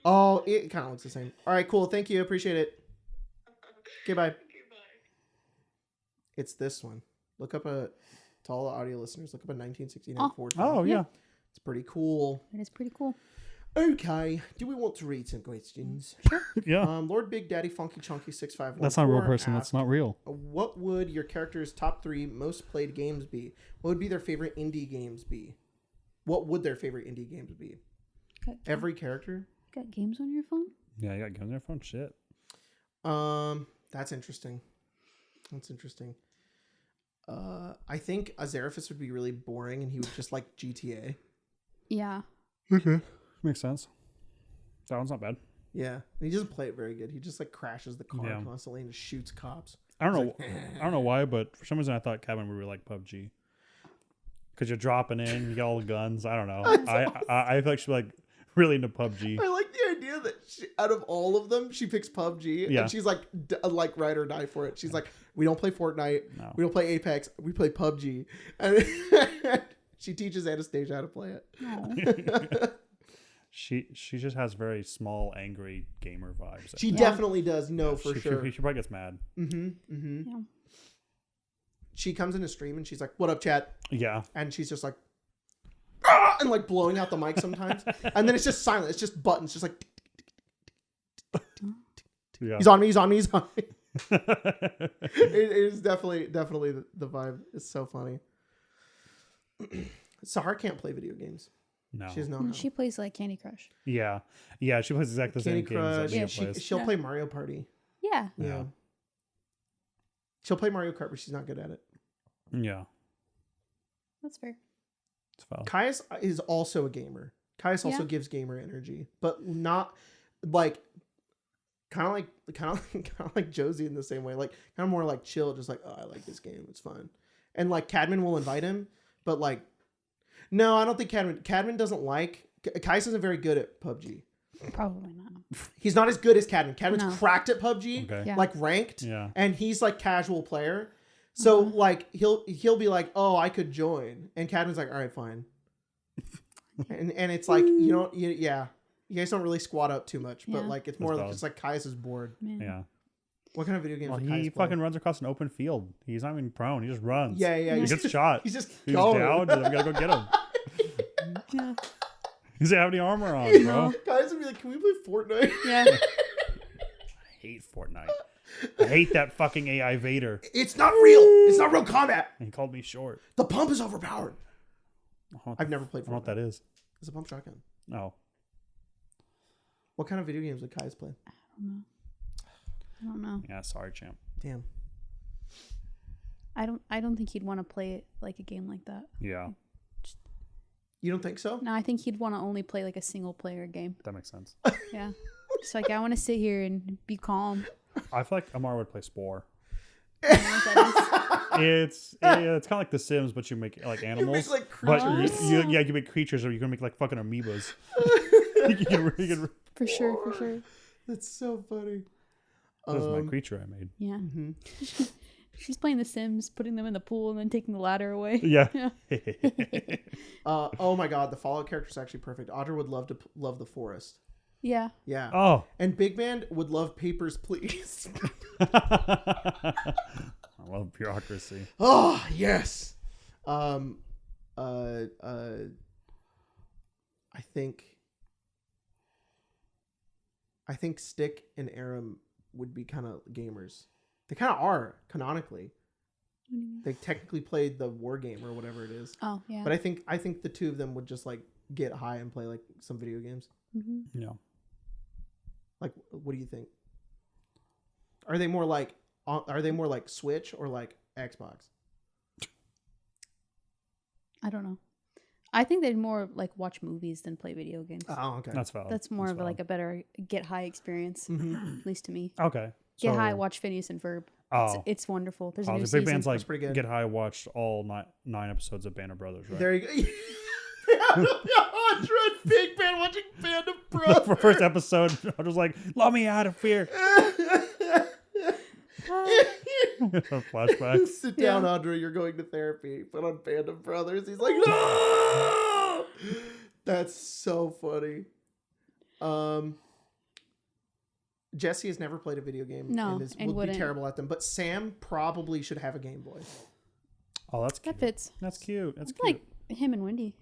Oh, it kind of looks the same. All right, cool. Thank you. Appreciate it. Okay, bye. It's this one. Look up to all the audio listeners, look up a 1969 Ford Falcon. Oh, yeah. It's pretty cool. It is pretty cool. Okay, do we want to read some questions? Sure. Yeah. Lord Big Daddy Funky Chunky 651. That's not a real person. That's not real. What would your character's top 3 most played games be? What would be their favorite indie games be? What would their favorite indie games be? Every character? Got games on your phone? Yeah, you got games on your phone. Shit. That's interesting. I think Azeraphis would be really boring, and he would just like GTA. Yeah. Okay. Makes sense. That one's not bad. Yeah. He doesn't play it very good. He just like crashes the car constantly and just shoots cops. I don't know. I don't know why, but for some reason I thought Kevin would really like PUBG. Because you're dropping in, you get all the guns. I don't know. I feel like she'd be like really into PUBG. I like the idea that out of all of them, she picks PUBG, Yeah. and she's like, ride or die for it. She's like, we don't play Fortnite, No. we don't play Apex, we play PUBG, and she teaches Anastasia how to play it. Aw. She just has very small, angry gamer vibes. She Yeah. definitely does. No, for she, sure. She probably gets mad. Yeah. She comes in a stream and she's like, "What up, chat?" Yeah. And she's just like, "Ah!" and like blowing out the mic sometimes, and then it's just silent. It's just buttons, just like, Yeah. he's on me, he's on me, he's on me. It is definitely the vibe. It's so funny. Sahar can't play video games. No. She doesn't know how. She plays like Candy Crush. Yeah. Yeah. She plays exactly the Candy same games Crush. that Mia She, plays. she'll Yeah. play Mario Party. Yeah. Yeah. Yeah. She'll play Mario Kart, but she's not good at it. Yeah. That's fair. It's valid. Caius is also a gamer. Caius also Yeah. gives gamer energy, but not like kind of like Josie in the same way. Like kind of more like chill, just like, oh, I like this game, it's fun. And like Cadman will invite him, but like, no, I don't think Cadman doesn't like. Caius isn't very good at PUBG. Probably not. He's not as good as Cadman. Cadman's No. cracked at PUBG, Okay. Yeah. like ranked, Yeah. and he's like casual player. So Uh-huh. like he'll be like, oh, I could join, and Cadman's like, all right, fine. and it's like yeah, you guys don't really squat up too much, but Yeah. like it's more That's like valid. just like Caius is bored. Yeah. What kind of video games? Well, does he Caius play? fucking runs across an open field. He's not even prone. He just runs. Yeah. He He's gets just, shot. He's just He's going. down. And we gotta go get him. Yeah. He doesn't have any armor on, bro. Guys would be like, can we play Fortnite? Yeah. I hate Fortnite. I hate that fucking AI Vader. It's not real. It's not real combat. He called me short. The pump is overpowered. I don't know what I've the never played I don't know Fortnite. what that is. It's a pump shotgun. No. What kind of video games would Caius play? I don't know. Yeah, sorry, champ. Damn. I don't think he'd want to play it like a game like that. Yeah, You don't think so? No, I think he'd want to only play like a single player game. that makes sense. Yeah. Just like I want to sit here and be calm. I feel like Amar would play Spore. I don't know what that It's kind of like The Sims, but you make like animals. like, but creatures. you make creatures, or you can make like fucking amoebas. you can, is. For sure, for sure. That's so funny. this is my creature I made. Yeah. Mhm. She's playing The Sims, putting them in the pool and then taking the ladder away. Yeah. Oh my god, the Fallout character is actually perfect. Audra would love the forest. Yeah. Yeah. Oh. And Big Man would love Papers, Please. I love bureaucracy. Oh yes. I think Stick and Aram would be kind of gamers. They kind of are canonically. They technically played the war game or whatever it is. Oh, yeah. But I think the two of them would just like get high and play like some video games. Mhm. Yeah. Like, what do you think? Are they more like Switch or like Xbox? I don't know. I think they'd more like watch movies than play video games. Oh, okay. That's valid. That's more of valid. like a better get high experience, Mhm. at least to me. Okay. Get so- high, watch Phineas and Ferb. Oh. It's wonderful. There's a Oh, new the season. Big Band's like That's pretty good. Get High watched all nine episodes of Band of Brothers, right? There you go. Audra and Big Man watching Band of Brothers. For first episode, I was like, "Let me out of here." Flashback. Sit down, Yeah. Audra. You're going to therapy. Put on Band of Brothers. He's like, no. That's so funny. Jesse has never played a video game. No, and and would be wouldn't. terrible at them. But Sam probably should have a Game Boy. Oh, that's cute. That fits. That's cute. That's I cute. feel like him and Wendy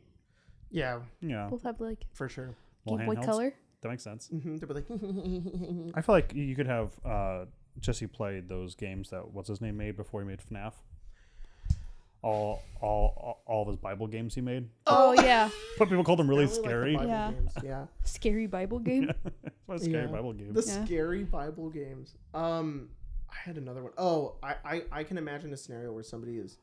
Yeah, Yeah. both have like for sure. Little Game Boy handhelds. Color. That makes sense. Mm-hmm. They'll be like, I feel like you could have Jesse played those games that what's his name made before he made FNAF. All of his Bible games he made. Oh yeah, But people called them really I like the scary. Bible Yeah. games. Yeah. scary Bible game. What a scary Yeah. Bible game. The Yeah. scary Bible games. I had another one. Oh, I can imagine a scenario where somebody is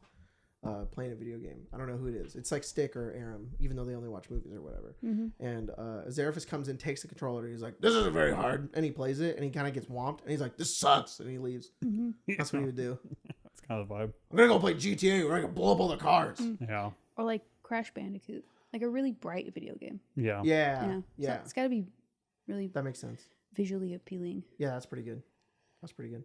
playing a video game. I don't know who it is. It's like Stick or Aram, even though they only watch movies or whatever. Mhm. And Zeraphis comes in, takes the controller, and he's like, "This isn't very hard." And he plays it, and he kind of gets whomped, and he's like, "This sucks," and he leaves. Mhm. That's what he would do. That's kind of the vibe. I'm gonna go play GTA where I can blow up all the cars. Yeah. Or like Crash Bandicoot, like a really bright video game. Yeah. Yeah, Yeah. yeah. So it's got to be Really That makes sense. visually appealing. Yeah, that's pretty good. That's pretty good.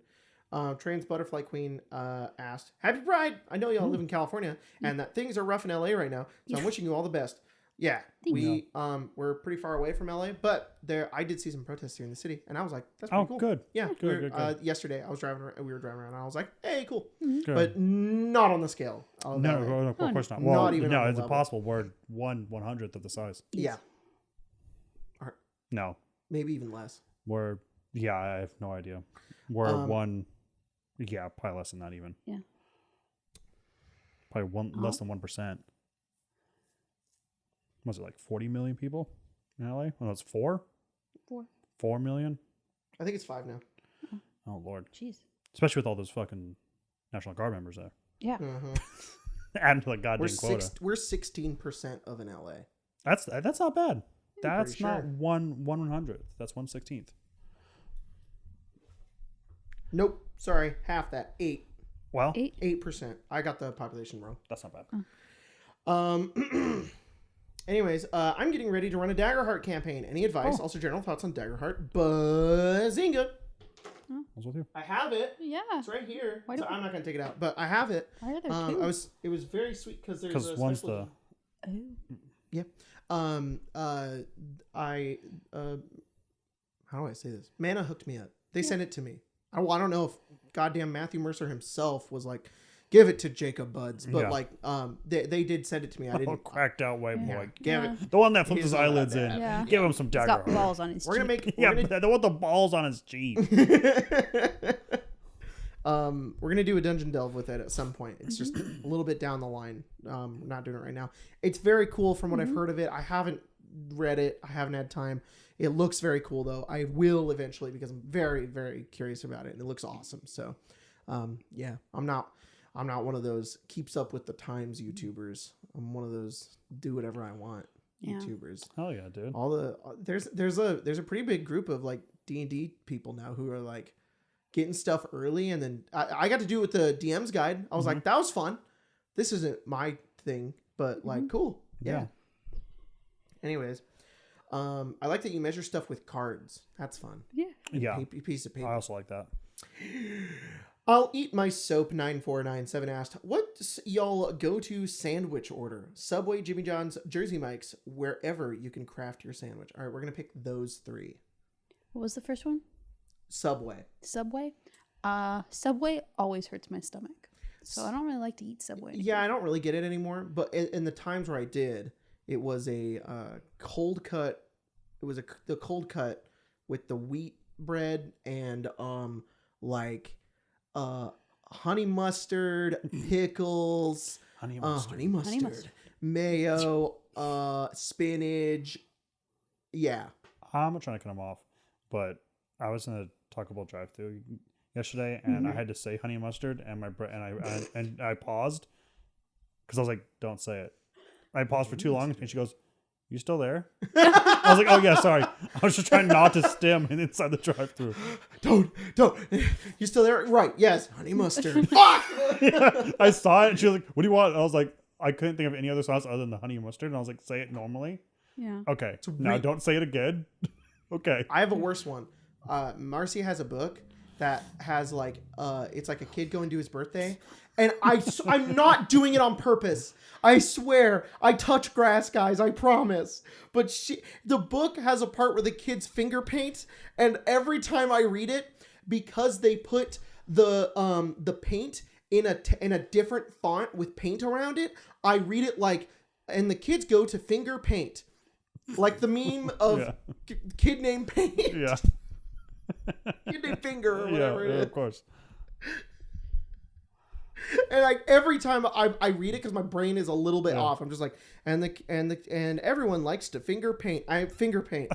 Trans Butterfly Queen asked, "Happy Pride! I know y'all live in California, and that things are rough in LA right now. So I'm wishing you all the best." Yeah, we're pretty far away from LA, but I did see some protests here in the city, and I was like, "That's pretty cool." Good. Yeah, Good. yesterday I was we were driving around, and I was like, "Hey, cool," Good. but not on the scale. Of LA. No, of course not. Not Well, even on the it's level. impossible. We're 1/100th of the size. Yeah, No, maybe even less. I have no idea. We're one. Yeah, probably less than that even. Yeah. Probably less than 1%. Was it like 40 million people in LA? Well, it's 4? 4 million? I think it's 5 now. Oh, Lord. Jeez. Especially with all those fucking National Guard members there. Yeah. Adding to the goddamn quota. We're 16% of an LA. That's not bad. That's pretty not sure. 1/100th. That's 1/16th. Nope. Sorry, half that. 8. Well, 8%. I got the population wrong. that's not bad. Anyways, I'm getting ready to run a Daggerheart campaign. Any advice? Also, general thoughts on Daggerheart. Bazinga! I was with you. I have it. Yeah. It's right here. Why So don't I'm not gonna take it out, but I have it. Why are there two? It was very sweet because there's a One's special. the. Oh. Yeah. How do I say this? Mana hooked me up. They sent it to me. I don't know if goddamn Matthew Mercer himself was like, give it to Jacob Buds, but they did send it to me. I didn't. Cracked out white boy. Give it. The one that flipped He's his not that eyelids in. bad. Yeah. Give him some He's dagger. got balls on his We're gonna cheek. make. Yeah, We're but they want the balls on his cheek. we're gonna do a dungeon delve with it at some point. It's just a little bit down the line. We're not doing it right now. It's very cool from what I've heard of it. I haven't read it. I haven't had time. It looks very cool though. I will eventually because I'm very, very curious about it, and it looks awesome. So, yeah, I'm not one of those keeps up with the times YouTubers. I'm one of those do whatever I want YouTubers. Hell yeah, dude. All the there's a pretty big group of like D&D people now who are like getting stuff early, and then I got to do it with the DM's guide. I was like, that was fun. This isn't my thing, but like cool. Yeah. Anyways, I like that you measure stuff with cards. That's fun. Yeah. Piece of paper. I also like that. I'll eat my soap 9497 asked, what's y'all go-to sandwich order? Subway, Jimmy John's, Jersey Mike's, wherever you can craft your sandwich. All right, we're going to pick those 3. What was the first one? Subway. Subway? Subway always hurts my stomach. So I don't really like to eat Subway anymore. Yeah, I don't really get it anymore. But in the times where I did, it was a cold cut. It was the cold cut with the wheat bread and honey mustard, pickles, Honey mustard. honey mustard, mayo, spinach. Yeah. I'm not trying to cut him off, but I was in a Taco Bell drive-thru yesterday, and I had to say honey mustard, and I paused because I was like, "Don't say it." I paused for too long, and she goes, "You still there?" I was like, "Oh yeah, sorry. I was just trying not to stim inside the drive-thru." Don't. You still there? Right. Yes. Honey mustard. Fuck. Yeah, I saw it, and she was like, "What do you want?" And I was like, I couldn't think of any other sauce other than the honey mustard, and I was like, "Say it normally." Yeah. Okay. Now don't say it again. Okay. I have a worse one. Marcy has a book that has it's like a kid going to his birthday, and I'm not doing it on purpose. I swear, I touch grass, guys. I promise. But the book has a part where the kids finger paint, and every time I read it, because they put the paint in a different font with paint around it, I read it like, and the kids go to finger paint, like the meme of kid named Paint. Yeah. Kid named Finger or whatever it is. Of course. And every time I read it, because my brain is a little bit off, I'm just like, and everyone likes to finger paint. I finger paint.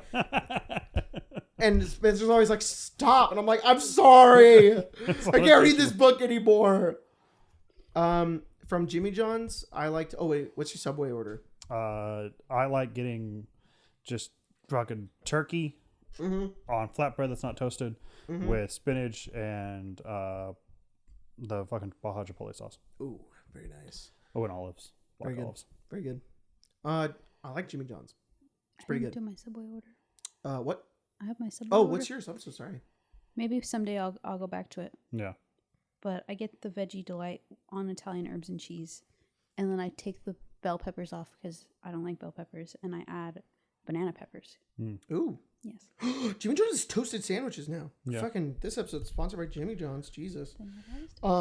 And Spencer's always like, stop. And I'm like, I'm sorry. I can't read this book anymore. From Jimmy John's, I liked. Oh wait, what's your Subway order? I like getting just fucking turkey on flatbread that's not toasted with spinach and the fucking Baja Chipotle sauce. Ooh, very nice. Oh, and olives. Very good. Olives. Very good. I like Jimmy John's. It's pretty I didn't good. do my Subway order. What? I have my Subway. Oh, order. what's yours? I'm so sorry. Maybe someday I'll go back to it. Yeah. But I get the veggie delight on Italian herbs and cheese, and then I take the bell peppers off because I don't like bell peppers, and I add banana peppers. Ooh. Yes. Jimmy John's toasted sandwiches now. Yeah. Fucking this episode's sponsored by Jimmy John's. Jesus. Then what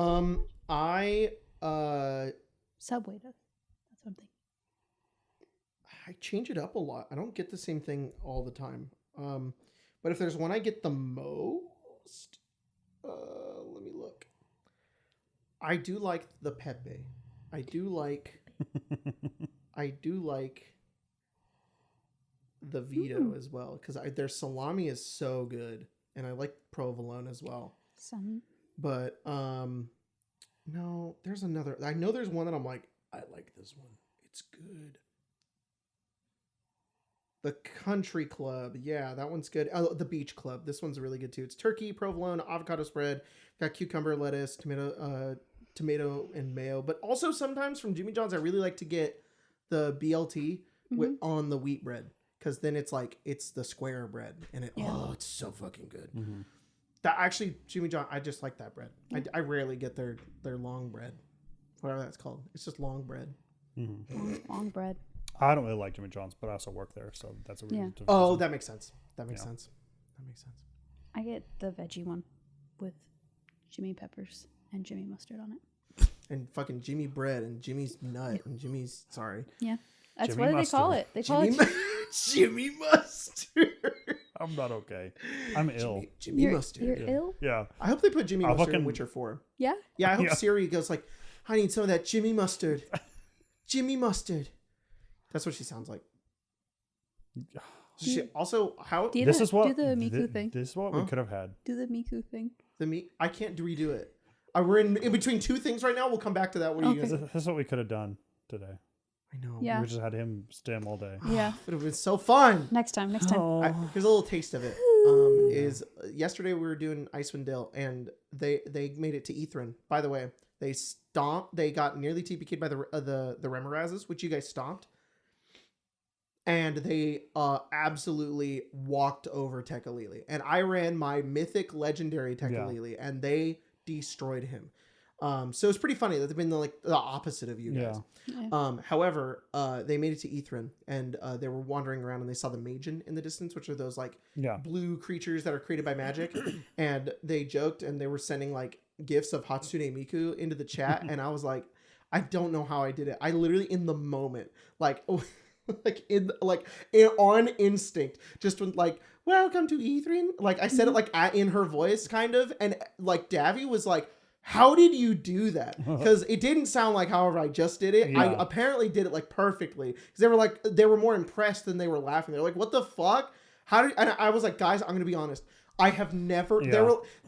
I was I Subway does. That's something. I change it up a lot. I don't get the same thing all the time. But if there's one I get the most, let me look. I do like the Pepe. I do like the Vito as well because their salami is so good, and I like provolone as well. Some. But no, there's another. I know there's one that I'm like, I like this one. It's good. The Country Club, yeah, that one's good. Oh, the Beach Club, this one's really good too. It's turkey, provolone, avocado spread, got cucumber, lettuce, tomato, and mayo. But also sometimes from Jimmy John's, I really like to get the BLT on the wheat bread because then it's like it's the square bread, and it's so fucking good. Mm-hmm. That actually, Jimmy John, I just like that bread. I rarely get their long bread, whatever that's called. It's just long bread. Mm-hmm. Long bread. I don't really like Jimmy John's, but I also work there, so that's a reason. Yeah. Oh, that makes sense. That makes sense. I get the veggie one with Jimmy peppers and Jimmy mustard on it. And fucking Jimmy bread and Jimmy's nut and Jimmy's Yeah, that's Jimmy what do they call mustard. it. They call it. Jimmy mustard. I'm not okay. I'm ill. Jimmy mustard. You're ill. Yeah. I hope they put Jimmy I'll mustard in fucking- Witcher 4. Yeah. Yeah, I hope Yeah. Siri goes like, I need some of that Jimmy mustard. Jimmy mustard. That's what she sounds like. She also how Do This the, is what do the Miku thing. This is what we could have had. Do the Miku thing. the meat. I can't redo it. We're in between two things right now. We'll come back to that. What are you Okay. guys? This is what we could have done today. I know. Yeah. We just had him stem all day. Yeah. It would have been so fun. Next time. Here's Here's a little taste of it. Is yesterday we were doing Icewind Dale and they made it to Ithrin. By the way, they got nearly TPK'd by the Remorazes, which you guys stomped. And they absolutely walked over Tekalili. And I ran my mythic legendary Tekalili and they destroyed him. So it's pretty funny that they've been the opposite of you guys. Yeah. However, they made it to Ithrin and they were wandering around and they saw the Magen in the distance, which are those blue creatures that are created by magic. And they joked and they were sending gifts of Hatsune Miku into the chat. And I was like, I don't know how I did it. I literally in the moment, on instinct, just went welcome to Ithrin. I said it in her voice kind of. And Davy was like, how did you do that? Because it didn't sound like however I just did it. Yeah. I apparently did it perfectly. Because they were more impressed than they were laughing. They're like, what the fuck? And I was like, guys, I'm going to be honest. I have never,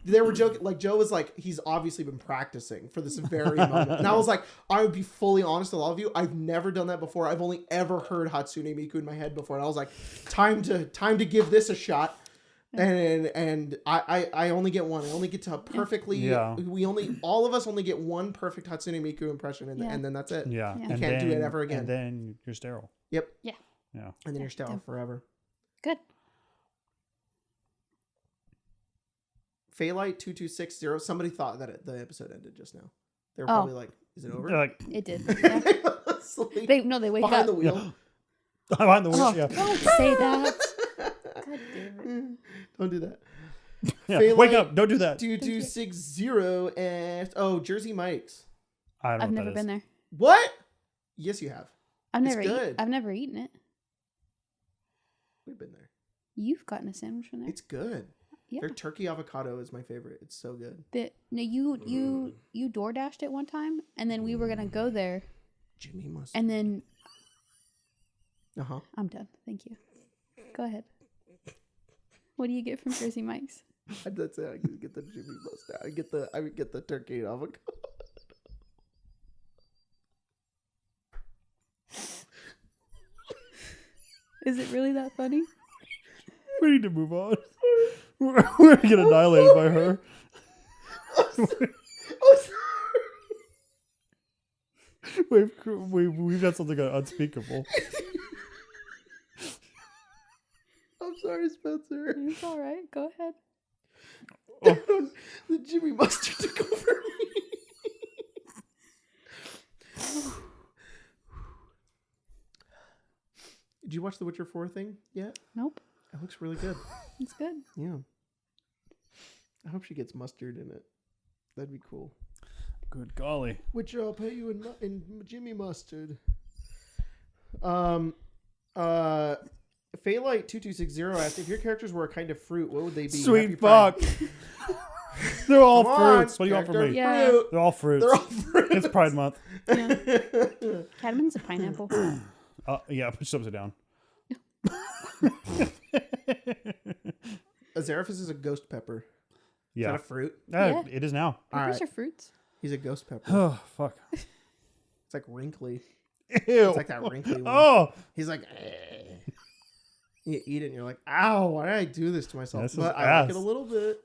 they were joking. Joe was like, he's obviously been practicing for this very moment. And I was like, I would be fully honest with all of you. I've never done that before. I've only ever heard Hatsune Miku in my head before. And I was like, time to give this a shot. And I only get one. I only get to perfectly. Yeah. All of us only get one perfect Hatsune Miku impression, and then that's it. Yeah. Yeah. You can't do it ever again. And then you're sterile. Yep. Yeah. Yeah. And then you're sterile forever. Good. Phalite 2260. Somebody thought that the episode ended just now. They were probably like, "Is it over?" They're like, It did. Yeah. Asleep They wake behind up. the wheel. behind the wheel. Oh, Yeah. don't say that. God damn it. Don't do that. Yeah. Phalite Wake up! Don't do that. 2260 and Jersey Mike's. I don't know I've what never that been is. there. What? Yes, you have. I've It's never good. I've never eaten it. We've been there. You've gotten a sandwich from there. It's good. Yeah. Their turkey avocado is my favorite. It's so good. No, you DoorDashed it one time, and then we were gonna go there, Jimmy must. and then I'm done. Thank you. Go ahead. What do you get from Jersey Mike's? That's it. I can get the Jimmy mustard. I would get the turkey and avocado. Is it really that funny? We need to move on. We're gonna get annihilated by her. I'm sorry. We've got something unspeakable. I'm sorry, Spencer. It's all right. Go ahead. The Jimmy Mustard took over me. Did you watch the Witcher 4 thing yet? Nope. It looks really good. It's good. Yeah. I hope she gets mustard in it. That'd be cool. Good golly. Witcher, I'll pay you in Jimmy Mustard. Phalite2260 asked, if your characters were a kind of fruit, what would they be? Sweet fuck. They're all Come on, fruits. What do you want from me? Yeah. fruit. They're all fruits. They're all fruits. It's Pride Month. Yeah. Cadman's a pineapple. Yeah, push it upside down. Azeraphis is a ghost pepper. Is Yeah. that a fruit? Yeah. It is now. Peppers right. are fruits. He's a ghost pepper. Oh, fuck. It's like wrinkly. Ew. It's like that wrinkly one. Oh. He's like, eh. You eat it and you're like, ow, why did I do this to myself? This is But I like it ass. a little bit.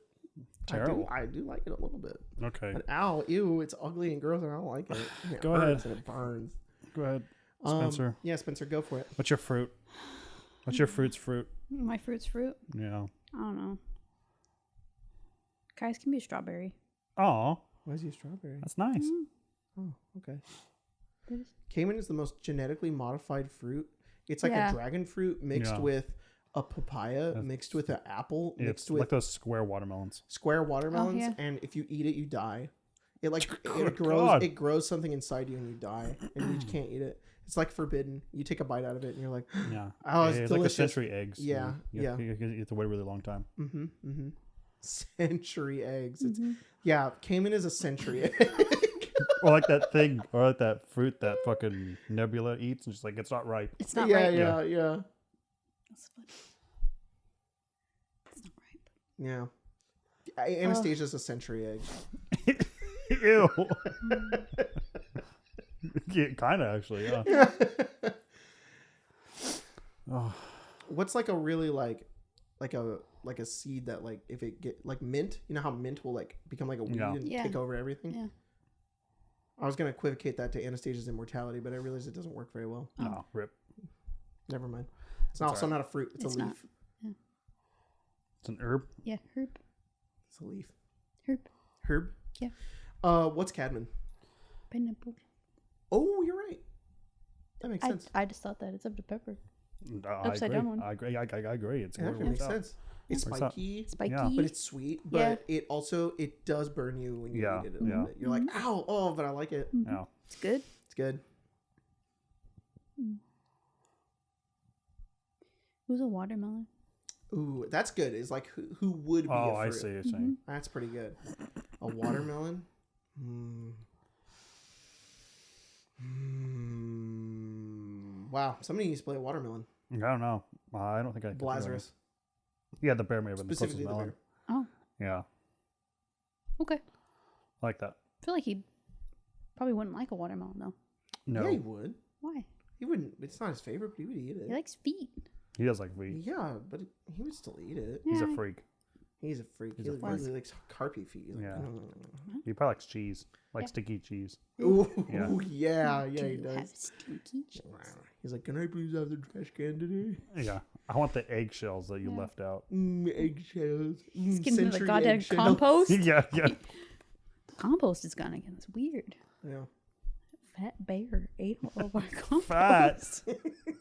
Terrible. I do like it a little bit. Okay. But ow, ew, it's ugly and gross and I don't like it. It Go hurts ahead. and it burns. Go ahead, Spencer. Yeah, Spencer, go for it. What's your fruit? What's your fruit's fruit? My fruit's fruit. Yeah. I don't know. Guys can be a strawberry. Oh, Why is he a strawberry? that's nice. Oh, okay. It is. Cayman is the most genetically modified fruit. It's like Yeah. a dragon fruit mixed Yeah. with a papaya, mixed with an apple, It's mixed with like those square watermelons. square watermelons, yeah. and if you eat it, you die. It Good it grows God. it grows something inside you and you die, and you just can't eat it. It's like forbidden. You take a bite out of it and you're like, Yeah. oh, it's like the delicious. century eggs. Yeah, yeah. You have to wait a really long time. Century eggs. It's, Mhm. yeah, Cayman is a century egg. Or like that thing, or like that fruit that fucking Nebula eats, and she's like, it's not ripe. It's not yeah, ripe. yeah. That's funny. It's not ripe. Yeah. Anastasia's a century egg. Ew. Yeah, kind of actually, yeah. Oh, What's like a really like a seed that like if it get like mint, you know how mint will like become like a weed Yeah. and Yeah. take over everything? Yeah. I was gonna equivocate that to Anastasia's immortality, but I realized it doesn't work very well. no, rip. Never mind. It's also alright. not a fruit, it's It's a not. leaf. It's an herb. Yeah. Herb. It's a leaf. Herb. Herb? Yeah. What's cadmium? Pineapple. Oh, you're right. That makes sense. I just thought that. It's up to pepper. I Upside agree. down one. I agree. I agree. It's Yeah, what that it makes works out. sense. It's Works out. spiky, Spiky. Yeah. but it's sweet. But Yeah. it also it does burn you when you Yeah, eat it a little yeah. bit. You're like, ow, oh, but I like it. Yeah. It's good. It's good. Who's a watermelon? Ooh, that's good. Is like who would be Oh, a fruit? I see what you're saying. That's pretty good. A watermelon. Wow, somebody needs to play a watermelon. I don't know. I don't think I. Lazarus, Yeah, the bear may have been the closest specifically the melon. bear. Oh. Yeah, Okay. I like that. I feel like he probably wouldn't like a watermelon though. No, Yeah, he would. Why? He wouldn't. It's not his favorite, but he would eat it. He likes feet. he does like wheat. Yeah, but he would still eat it. He's a Yeah. freak. He's a freak. He's He a really freak. likes carpy feet. He's like, Yeah. "Mm." He probably likes cheese, like Yeah. sticky cheese. Ooh, Yeah. yeah, he Do you have does. stinky cheese? He's like, can I please have the trash can today? Yeah, I want the eggshells that you Yeah. left out. Eggshells. Just give him the Century goddamn eggshell. compost. yeah, yeah. Compost is gonna get us weird. Yeah. Fat bear ate all of our compost. Fat.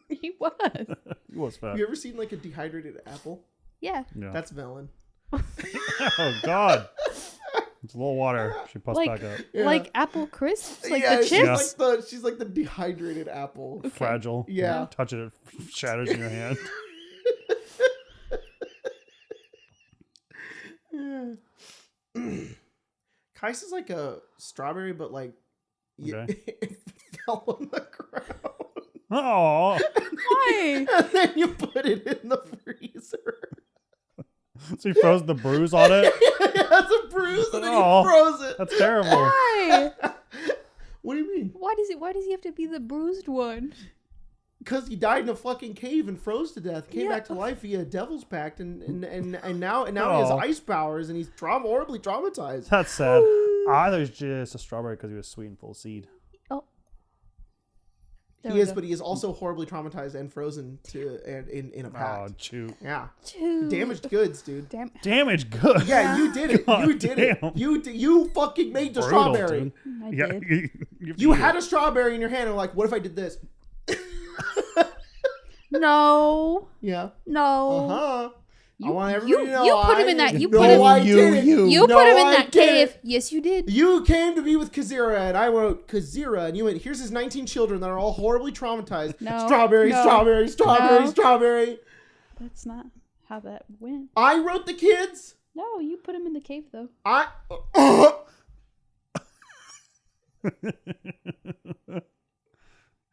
He was. He was fat. Have you ever seen like a dehydrated apple? Yeah. Yeah. That's Velen. Oh God. It's a little water. She puffs Like- back up. Yeah. Like apple crisps, like yeah, the chips. she's like the dehydrated apple. Fragile. Yeah. Touch it, it shatters in your hand. Kais is like a strawberry, but like Okay. it fell on the ground. Oh. Why? And then you put it in the freezer. So he froze the bruise on it. That's a bruise, and then Oh. he froze it. That's terrible. Why? What do you mean? Why does he have to be the bruised one? Because he died in a fucking cave and froze to death, came Yeah. back to life via Devil's Pact, and now he has Oh. ice powers, and he's horribly traumatized. That's sad. I thought it was just a strawberry because he was sweet and full of seed. Oh. There He we is, go. but he is also horribly traumatized and frozen in a Oh, pact. shoot. Yeah, Two. damaged goods, dude. Damn. Damage good. Yeah, you did it. God You did it. damn. You fucking made the Brutal, strawberry. dude. I Yeah, did. You had a strawberry in your hand and like, what if I did this? No. Yeah. No. Uh-huh. I You, want everybody to know you put him I in that. You didn't. put No, him. I You, didn't. You No, put him in I that didn't. cave. Yes, you did. You came to me with Kazira, and I wrote Kazira, and you went, here's his 19 children that are all horribly traumatized. No, Strawberry, no, strawberry, strawberry, no. strawberry. That's not how that went. I wrote the kids. No, you put him in the cave though.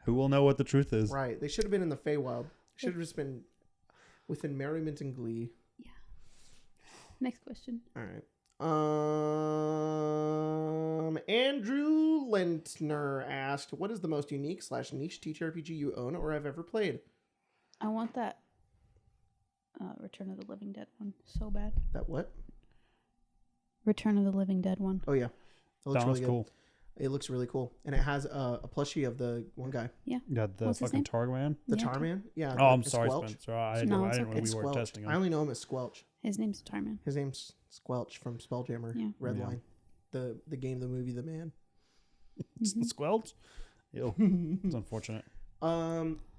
Who will know what the truth is? Right. They should have been in the Feywild. Should have just been within merriment and glee. Next question. All right. Andrew Lentner asked, what is the most unique / niche TTRPG you own or have ever played? I want that Return of the Living Dead one so bad. That what? Return of the Living Dead one. Oh, yeah. It looks That really was good. cool. It looks really cool. And it has a plushie of the one guy. You got the What's his fucking name? Targ man. The Yeah. Tarman? Yeah. Oh, I'm it's sorry, Squelch. Spencer. I No, didn't it's know okay. It's we were Squelch. testing I him. only know him as Squelch. His name's Tarman. His name's Squelch from Spelljammer. Yeah. Redline. The game, the movie, the man. It's the Squelch? Ew. It's unfortunate.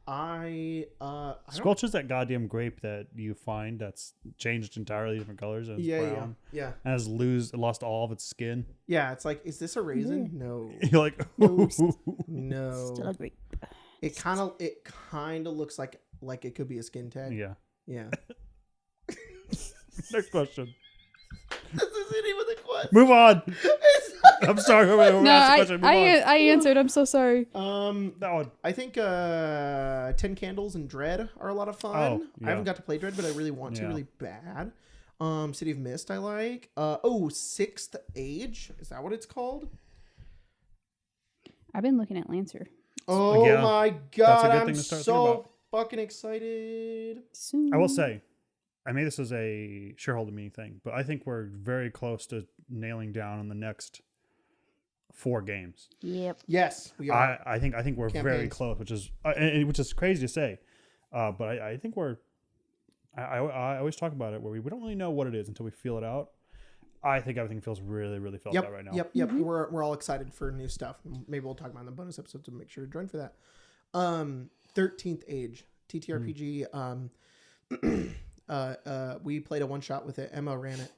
I don't- Squelch is that goddamn grape that you find that's changed entirely different colors and it's brown. Yeah. And has lost all of its skin. Yeah, it's like, is this a raisin? No. You're like, No. Still No. a grape. It kind of looks like it could be a skin tag. yeah. Yeah. Next question. This isn't even the question. Move on. It's I'm sorry. We're No, asking a question. Move on. I answered. I'm so sorry. That one. I think 10 Candles and Dread are a lot of fun. Oh, I haven't yeah. got to play Dread, but I really want to Yeah. really bad. City of Mist I like. Sixth Age. Is that what it's called? I've been looking at Lancer. Oh Yeah. my That's a god, good I'm thing to start thinking so about. fucking excited. Soon. I will say, I made this as a shareholder meeting thing, but I think we're very close to nailing down on the next 4 games. Yep. Yes, we are. I think we're very Campaigns. close, which is crazy to say, but I think we're. I always talk about it where we don't really know what it is until we feel it out. I think everything feels really, really felt out right now. Yep. We're all excited for new stuff. Maybe we'll talk about it in the bonus episode to make sure to join for that. 13th Age TTRPG. We played a one shot with it. Emma ran it.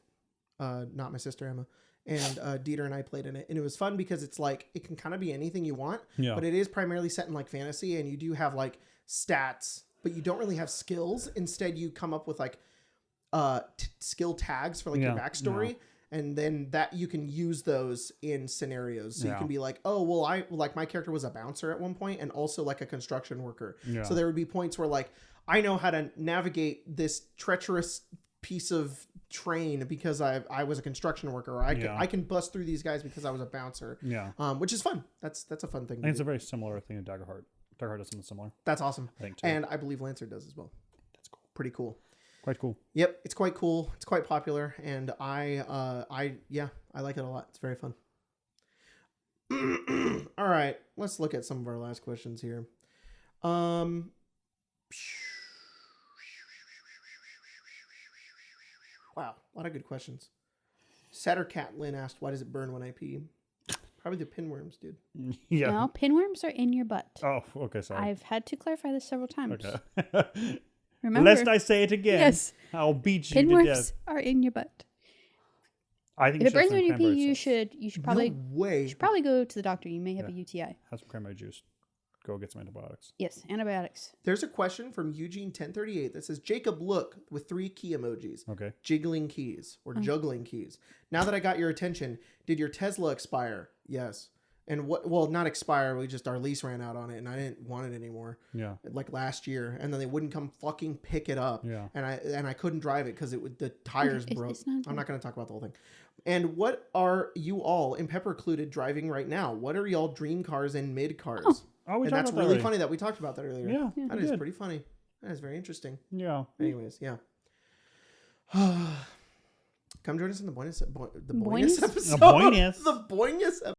Not my sister Emma. And Dieter and I played in it, and it was fun because it's like it can kind of be anything you want, Yeah. but it is primarily set in like fantasy, and you do have like stats, but you don't really have skills. Instead, you come up with like skill tags for like your backstory, and then that you can use those in scenarios. So you can be like, oh well, my character was a bouncer at one point, and also like a construction worker. Yeah. So there would be points where like I know how to navigate this treacherous piece of train because I was a construction worker, or I can bust through these guys because I was a bouncer. Yeah. Which is fun. That's a fun thing. I think it's a very similar thing to Daggerheart. Daggerheart does something similar. That's awesome. I think too. And I believe Lancer does as well. That's cool. Pretty cool. Quite cool. Yep, it's quite cool. It's quite popular, and I like it a lot. It's very fun. All right, let's look at some of our last questions here. Wow, a lot of good questions. Sattercatlin asked, "Why does it burn when I pee?" Probably the pinworms, dude. Yeah. No, pinworms are in your butt. Oh, okay. Sorry. I've had to clarify this several times. Okay. Remember? Lest I say it again. Yes. I'll beat you to Pinworms death. are in your butt. I think If it burns when you pee, cranberry you sauce. should probably No way. probably go to the doctor. You may have a UTI. Have some cranberry juice. Go get some antibiotics. Yes, antibiotics. There's a question from Eugene1038 that says, "Jacob, look," with 3 key emojis. Okay. Jiggling keys or juggling keys. Now that I got your attention, did your Tesla expire? Yes. And what? Well, not expire. Our lease ran out on it, and I didn't want it anymore. Yeah. Like last year, and then they wouldn't come fucking pick it up. Yeah. And I couldn't drive it because the tires Okay, broke. it's not I'm not going to talk about the whole thing. And what are you all in Pepper Cluded driving right now? What are y'all dream cars and mid cars? Oh, we And talked that's about that really already. funny that we talked about that earlier. Yeah. That we is did. pretty funny. That is very interesting. Yeah. Anyways, yeah. Come join us in the bonus Boinus? episode. A boinus? The boinus episode.